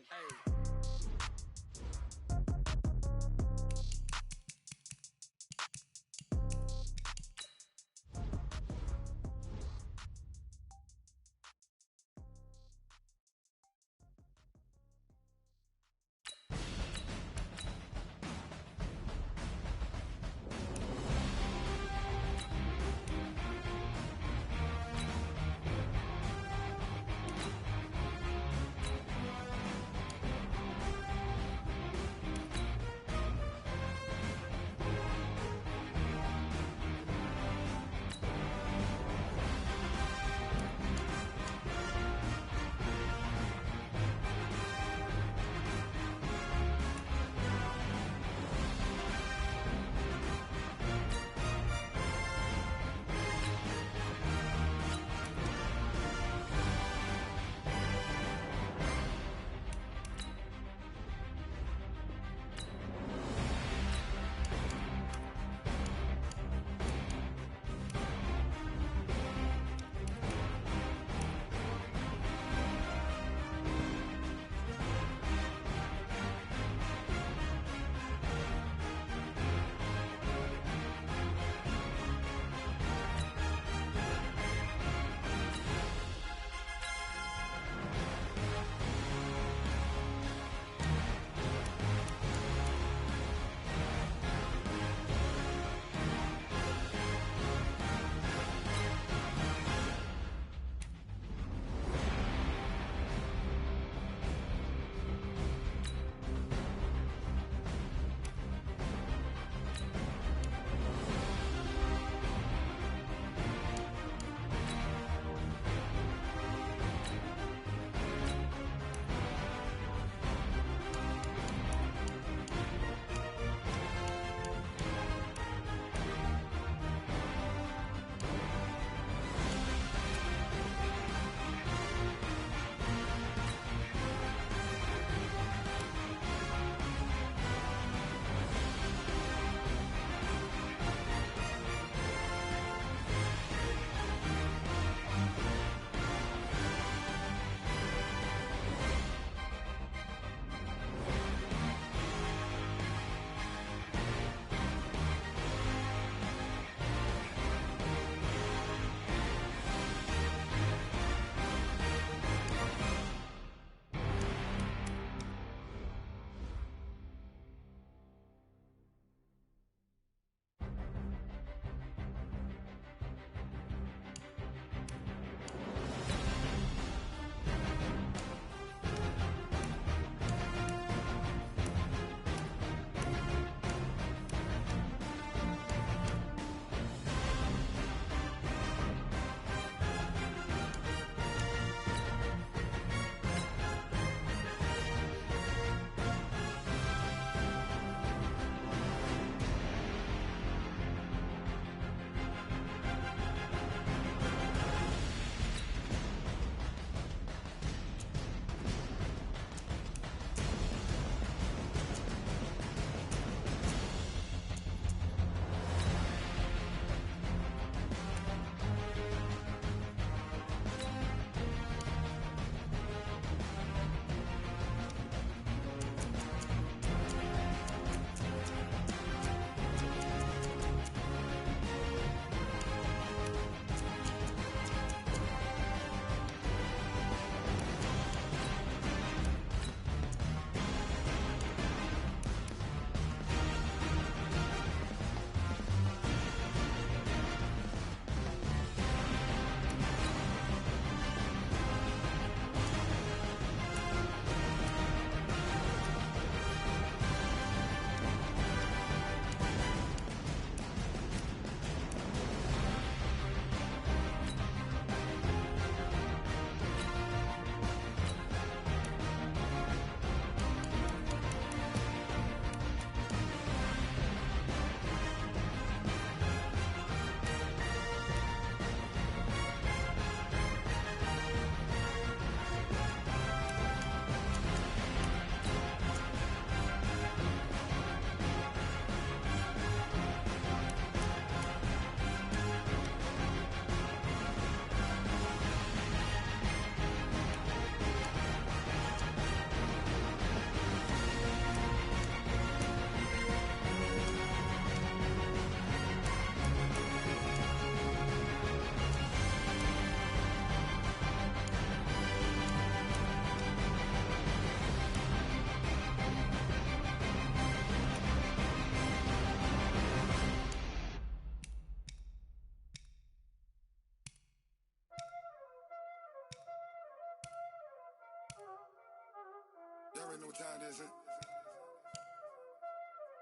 already know what time it is, huh?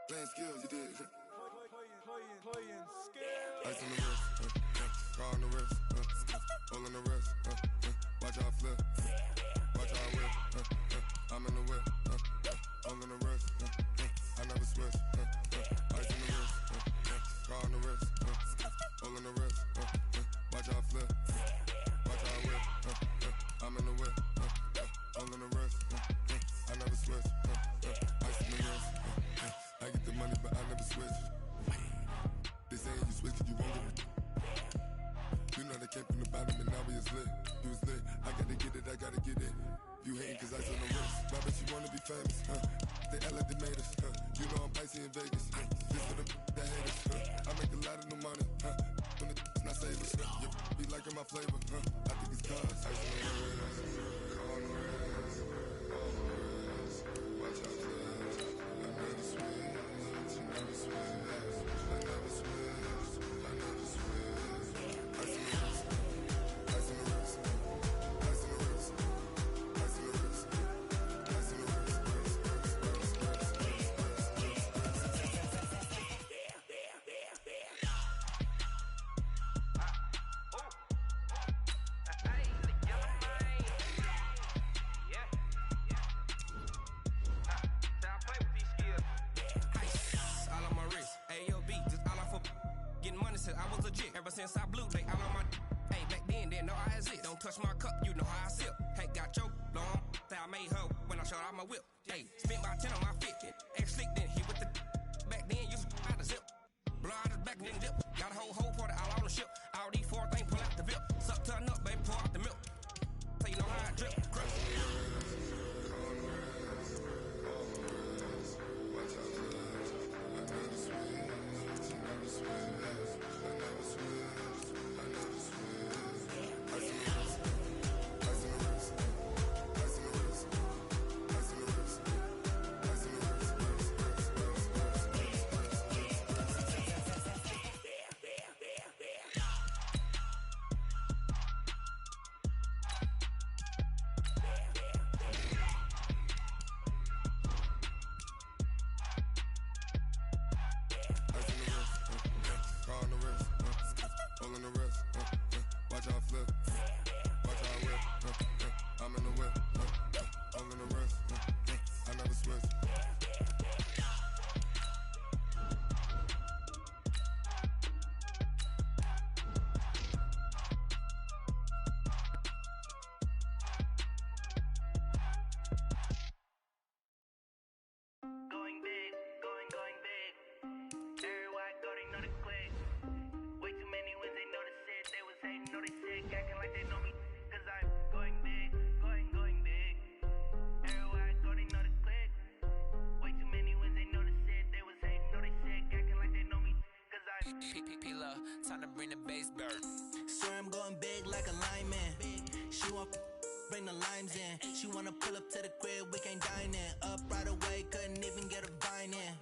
Playing skills, you did. Playing skills. Ice on the wrist, car on the wrist, all on the wrist, watch how I flip, watch how I whip, I'm in the whip, all on the wrist, I never switch, ice on the wrist, car on the wrist, all on the wrist, watch how I flip, watch how I whip, I'm in the whip, all on the wrist, I never switch, ice on the wrist, I get the money but I never switch. They saying you switch it, you won't get it. You know they came from the bottom and now we is lit. You was lit, I gotta get it, I gotta get it. You hating cause ice on the wrist. Why bet you wanna be famous, huh? They act like they made us, huh? You know I'm icy in Vegas, This for the that hate us, I make a lot of new money, When it's not savers, You be liking my flavor, I think it's cause ice on the wrist, on the wrist, on the wrist. Watch out, cuz I never switch, I never switch. Ever since I blew, they all on my hey, back then, didn't know I exist. Don't touch my cup, you know how I sip. Hey, got your long, say I made her when I showed out my whip. Hey, spent my 10 on my fit, ex-slick, then hit with the back then, used to out the zip. Blow out his back, then dip. Got a whole party all on the ship. All these 4 things, pull out the VIP. Suck, turn up, baby, pour out the milk. So you know how I drip, grip. Time to bring the bass bird. Swear I'm going big like a lineman. She want bring the limes in. She wanna pull up to the crib, we can't dine in. Up right away, couldn't even get a vine in.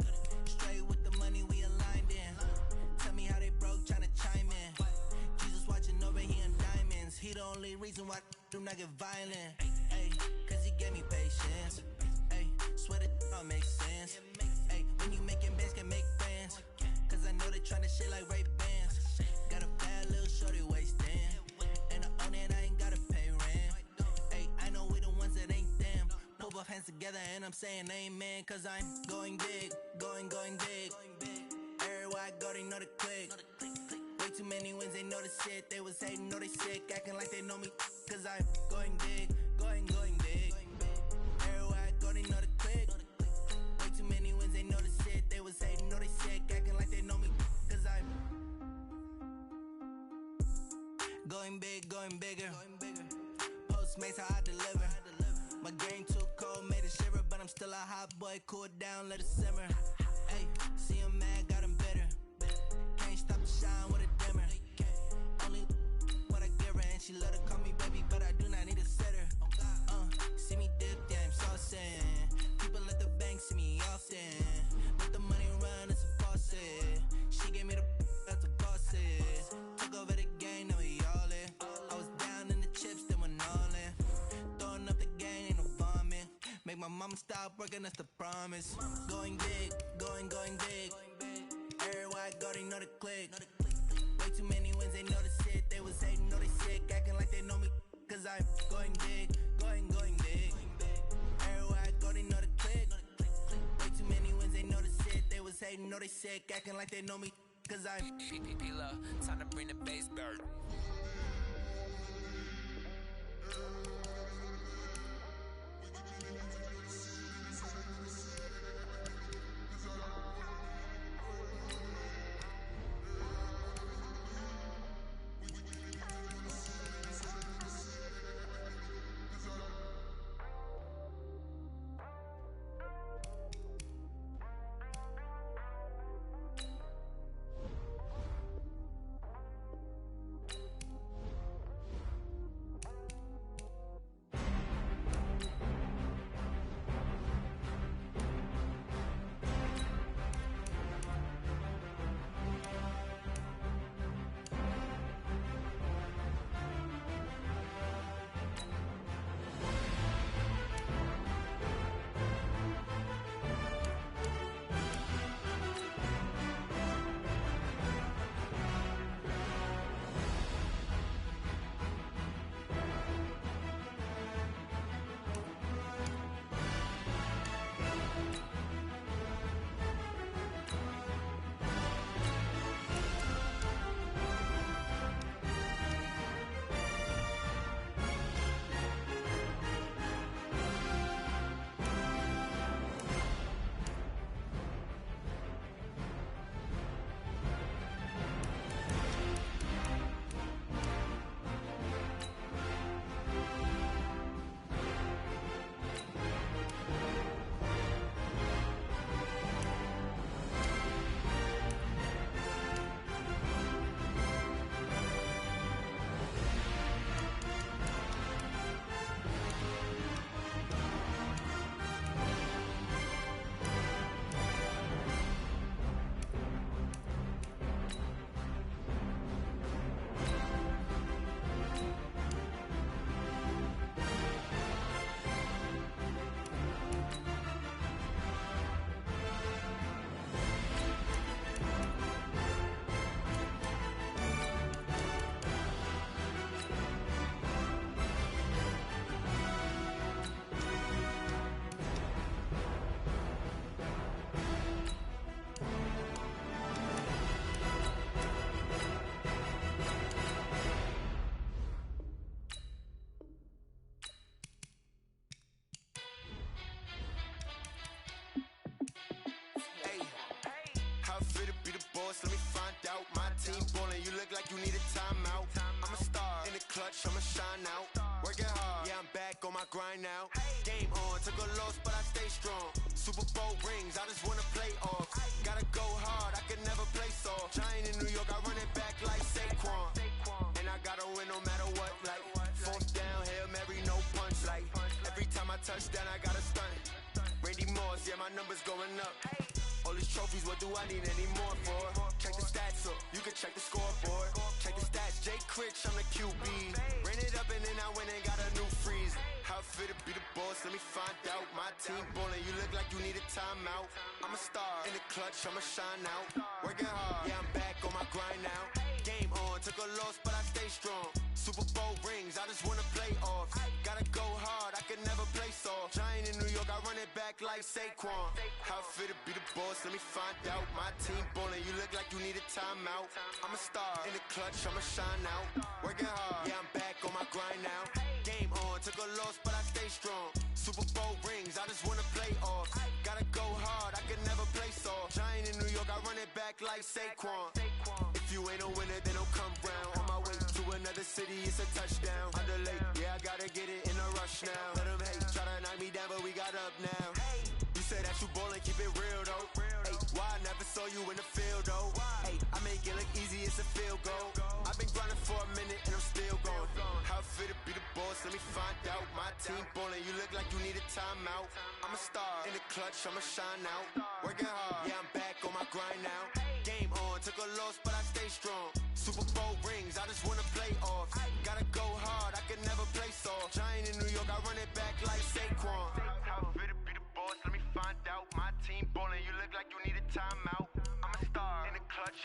Straight with the money we aligned in. Tell me how they broke, tryna chime in. Jesus watching over here in diamonds. He the only reason why I do not get violent. Ay, cause he gave me patience. Ay, swear that don't make sense. Ay, when you making bands, can make friends. Cause I know they tryna shit like Ray Bans. Got a bad little shorty wasting. And I own it, I ain't gotta pay rent. Ay, I know we the ones that ain't them. Pull both hands together and I'm saying amen. Cause I'm going big, going big. Everywhere I go, they know the click. Way too many wins, they know the shit. They was hating, know they sick, acting like they know me. Cause I'm going big, going big. Everywhere I go, they know the click. Way too many wins, they know the shit. They was hating, know they sick, acting like they know me. Cause I'm going big, going bigger. Postmates, how I deliver. My game too cold, made it shiver. But I'm still a hot boy, cool down, let it simmer. Hey, see him mad, got him bitter. Can't stop the shine with a dimmer. Only what I give her, and she love to call me baby, but I do not need a sitter. See me dip, yeah, I'm saucing. People at the bank see me often. Let the money run, it's a faucet. She gave me the that's a boss it. Took over the game, now we all in. I was down in the chips, then went all in. Throwing up the game, ain't no vomit. Make my mama stop stop working, that's the promise. Going big, going big. Everywhere I go, they know the click. Way too many wins, they know the shit. They was hating, know they sick, acting like they know me. Cause I'm going big, going big. Everywhere I go, they know the click. Way too many wins, they know the shit. They was hating, know they sick, acting like they know me. Cause I'm P-P-P-Love, time to bring the bass back. Let me find out. My team ballin', you look like you need a timeout. I'm a star in the clutch, I'ma shine out. Working hard, yeah, I'm back on my grind now. Game on, took a loss, but I stay strong. Super Bowl rings, I just wanna play off. Gotta go hard, I could never play soft. Giant in New York, I run it back like Saquon. And I gotta win no matter what, like fourth down, Hail Mary, no punch. Like every time I touch down, I gotta stunt. Randy Moss, yeah, my numbers going up. All these trophies, what do I need any more for? Check the stats up, you can check the scoreboard. Check the stats, Jake Critch, I'm the QB. Ran it up and then I went and got a new freeze. How fit to be the boss, let me find out. My team ballin', you look like you need a timeout. I'm a star in the clutch, I'ma shine out. Working hard, yeah, I'm back on my grind now. Game on, took a loss, but I stay strong. Super Bowl rings, I just wanna play off. Gotta go hard, I could never play soft. Giant in New York, I run it back like Saquon. How fit to be the boss, let me find out. My team ballin', you look like you need a timeout. I'm a star in the clutch, I'ma shine out. Working hard, yeah, I'm back on my grind now. Game on, took a loss, but I stay strong. Super Bowl rings, I just wanna play off. Gotta go hard, I could never play soft. Giant in New York, I run it back like Saquon. If you ain't a winner, then don't come round. On my way to another city, it's a touchdown. Underlay, yeah, I gotta get it in a rush now. Let them hate, try to knock me down, but we got up now. You say that you ballin', keep it real though. Hey, why I never saw you in the field though? Hey, I make it look easy, it's a field goal. I've been grinding for a minute and I'm still going. How fit to be the boss, let me find out. My team ballin', you look like you need a timeout. I'm a star in the clutch, I'ma shine out. Working hard, yeah, I'm back on my grind now. Game on, took a loss, but I stay strong. Super Bowl rings, I just wanna play off. Gotta go hard, I could never play soft. Giant in New York, I run it back like Saquon. How fit to be the boss,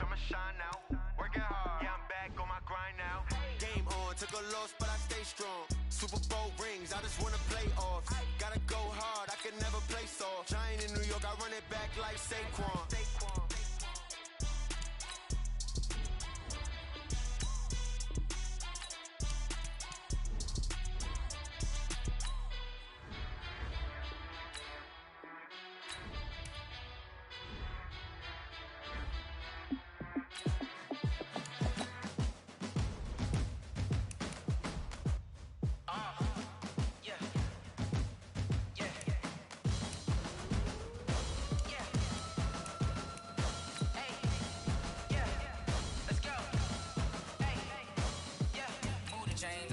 I'ma shine now. Working hard, yeah, I'm back on my grind now. Game on, took a loss, but I stay strong. Super Bowl rings, I just wanna play off. Gotta go hard, I can never play soft. Giant in New York, I run it back like Saquon.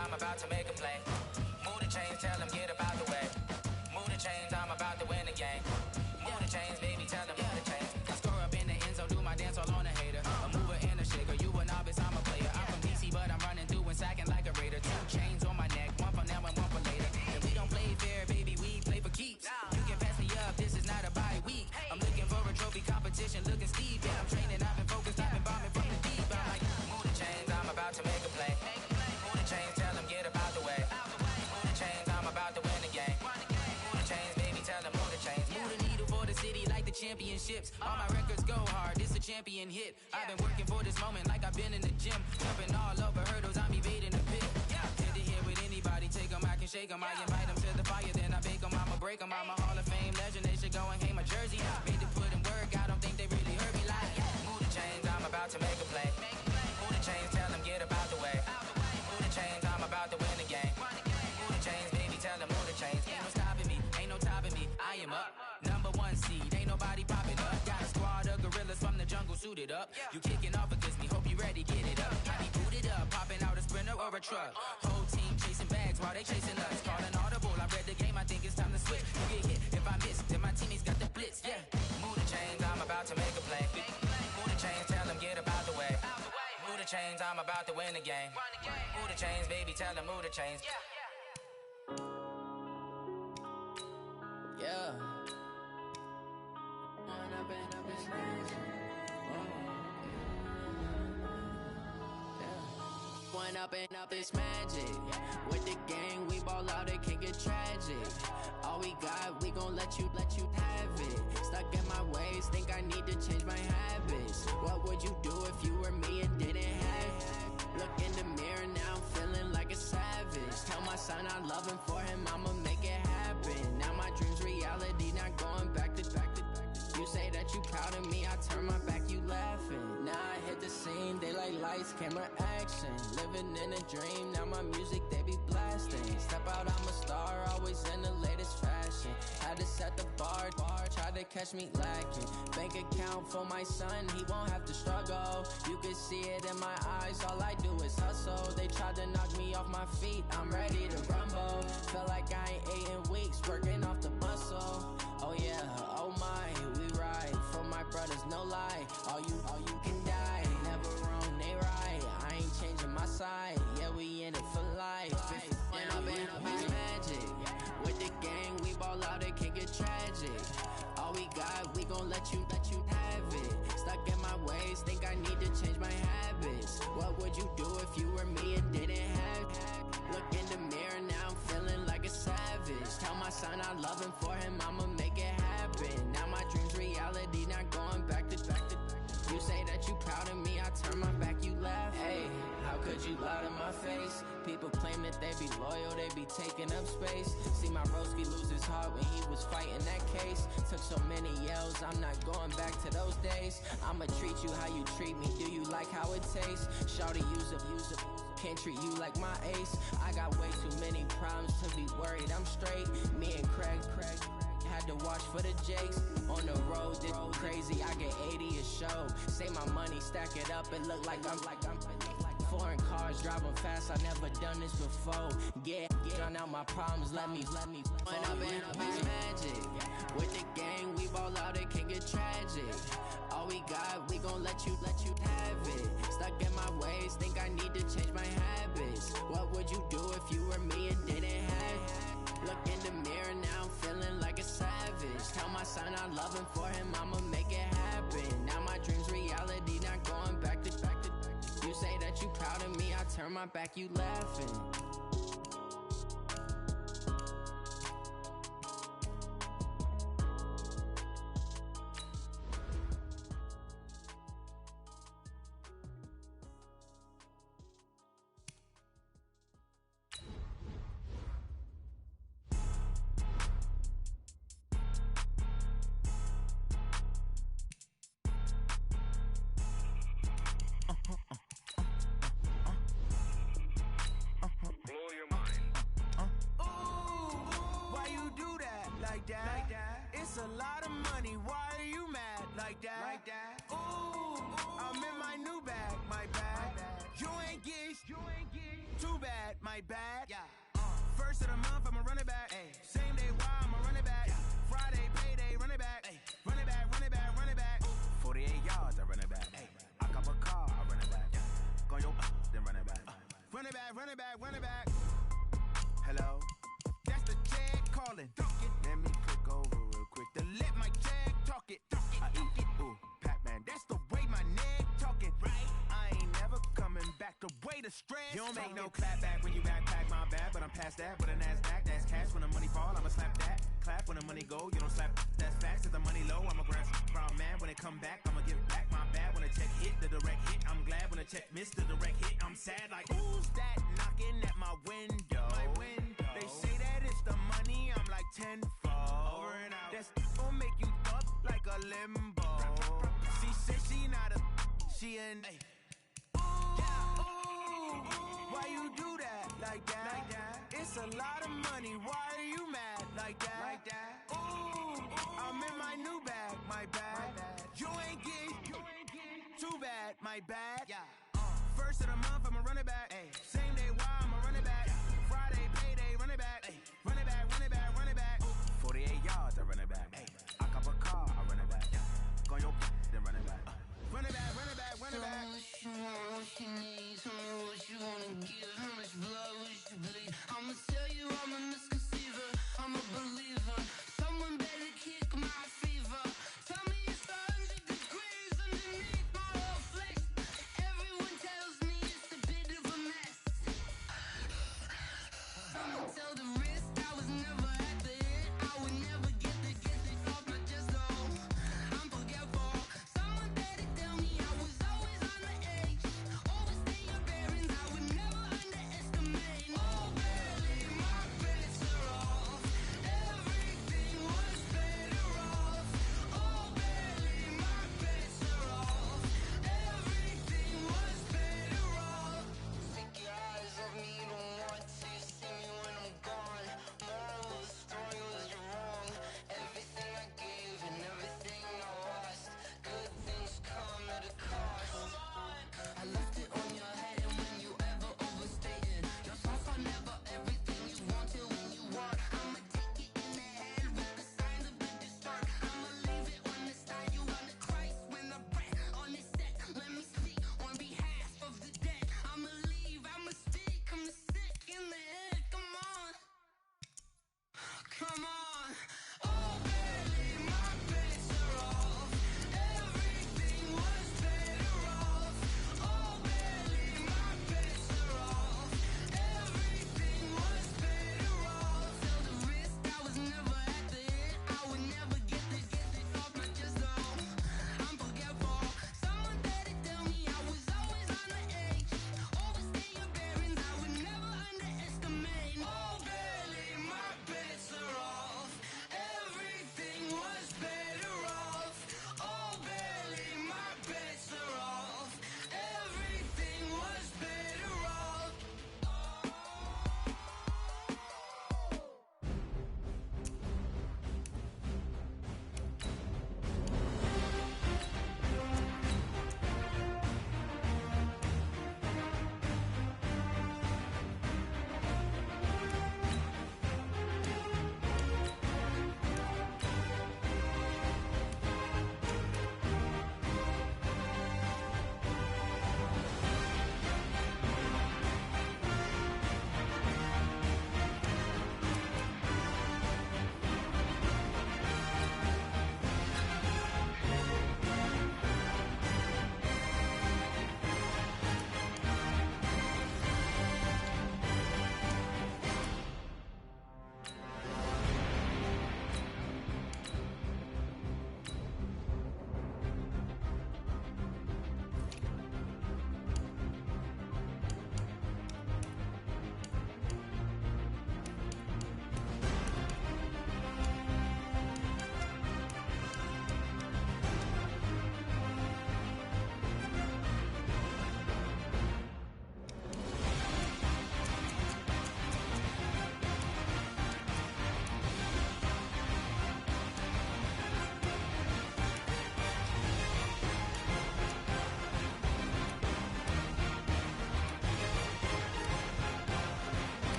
I'm about to make a play. Move the chains, tell them get about the way. Move the chains, I'm about to win the game. Move the chains, baby, tell them move the chains. I score up in the end zone, do my dance all on a hater. A mover and a shaker, you a novice, I'm a player. I'm from DC, but I'm running through and sacking like a raider. 2 chains on my neck, one for now and one for later. And we don't play fair, baby, we play for keeps. You can pass me up, this is not a bye week. I'm looking for a trophy competition, looking steep. Yeah, I'm training, I've been focused, I've been bombing from the deep. I'm like, move the chains, I'm about to make a play. Move the chains, tell them get about the way. Move the chains, I'm about to win the game. Move the chains, baby, tell them move the chains. Move the needle for the city like the championships. All my records go hard, this a champion hit. I've been working for this moment like I've been in the gym. Jumping all over hurdles, I'm evading the pit. Hit to hit with anybody, take them, I can shake them. I invite them to the fire, then I bake them, I'ma break them. I'm a Hall of Fame legend, they should go and hang my jersey. Made to put in work, I don't think they really heard me like. Move the chains, I'm about to make a play. Move the chains, tell them get about the way. Move the chains, I'm about to win the game. Move the chains, baby, tell them move the chains. Ain't no stopping me, ain't no topping me. I am up, number 1 seed, ain't nobody popping up. Got a squad of gorillas from the jungle suited up. You kicking off against me, hope you ready, get it up. I be booted up, popping out a sprinter or a truck. Whole team chasing bags while they chasing us. Calling audible, I read the game, I think it's time to switch. You get hit if I miss, then my teammates got the blitz, yeah. Move the chains, I'm about to make a play. Move the chains, tell them get about the way. Move the chains, I'm about to win the game. Move the chains, baby, tell them move the chains. Yeah. One up and up is magic. With the gang, we ball out, it can get tragic. All we got, we gon' let you have it. Stuck in my ways, think I need to change my habits. What would you do if you were me and didn't have it? Look in the mirror, now I'm feeling like a savage. Tell my son I love him, for him I'ma make it happen. Now my dream's reality, not going back to. You say that you proud of me, I turn my back, you laughing. Now I hit the scene, they like lights, camera, action. Living in a dream, now my music, they be blasting. Step out, I'm a star, always in the latest fashion. Had to set the bar, try to catch me lacking. Bank account for my son, he won't have to struggle. You can see it in my eyes, all I do is hustle. They tried to knock me off my feet, I'm ready to rumble. Felt like I ain't ate in weeks, working off the muscle. Oh yeah, oh my, we ride for my brothers, no lie. All you can die, never wrong, they right. I ain't changing my side, yeah, we in it for life. When up and up is magic. With the gang, we ball out, it can get tragic. All we got, we gon' let you have it. Stuck in my ways, think I need to change my habits. What would you do if you were me and didn't have it? Look in the mirror, now I'm feeling like a savage. Tell my son I love him, for him I'ma make it happen. Now my dream's reality, not going back to. You say that you proud of me, I turn my back, you laugh. Hey, how could you lie to my face? People claim that they be loyal, they be taking up space. See my broski lose his heart when he was fighting that case. Took so many yells, I'm not going back to those days. I'ma treat you how you treat me, do you like how it tastes? Shawty, use up. Can't treat you like my ace. I got way too many problems to be worried, I'm straight. Me and Craig had to watch for the Jakes. On the road, this crazy, I get 80 a show. Say my money, stack it up, it look like I'm foreign cars, driving fast, I never done this before. Get drown out my problems, let me When up and up is magic. With the gang, we ball out, it can get tragic. All we got, we gon' let you have it. Stuck in my ways, think I need to change my habits. What would you do if you were me and didn't have it? Look in the mirror, now I'm feeling like a savage. Tell my son I love him, for him I'ma make it happen. Now my dreams reality. reality, not going back to. You say that you proud of me, I turn my back, you laughing. It's a lot of money, why are you mad like that? Ooh, I'm in my new bag, my bad. You ain't get too bad, my bad. First of the month, I'ma run it back. Same day, why I'ma run it back. Friday, payday, run it back. Run it back, run it back, run it back. 48 yards, I run it back. I cop a car, I run it back. Go your then run it back. Run it back, run it back, run it back. Hello? That's the check calling. Let me click over real quick to let my check talk it. I eat it, ooh, Pac-Man. That's the way my neck talking. Right? I ain't never coming back. The way the stress. You don't make no clap back when you backpack, my bad. But I'm past that. With a NASDAQ, that's cash. When the money fall, I'ma slap that. Clap when the money go, you don't slap. That's facts. If the money low, I'ma grab proud man. When it come back, I'ma give back my bad. When the check hit, the direct hit. I'm glad when the check missed the direct hit. I'm sad like who's that knocking at my window? My window. They say that it's the money. I'm like tenfold. Over and out. That's gon' make you up like a limbo. She said she not a, she an. Ooh, why you do that like that? It's a lot of money. Why are you mad like that? Ooh, I'm in my new bag, my bad. You ain't get too bad, my bad. First of the month, I'ma run it back. Same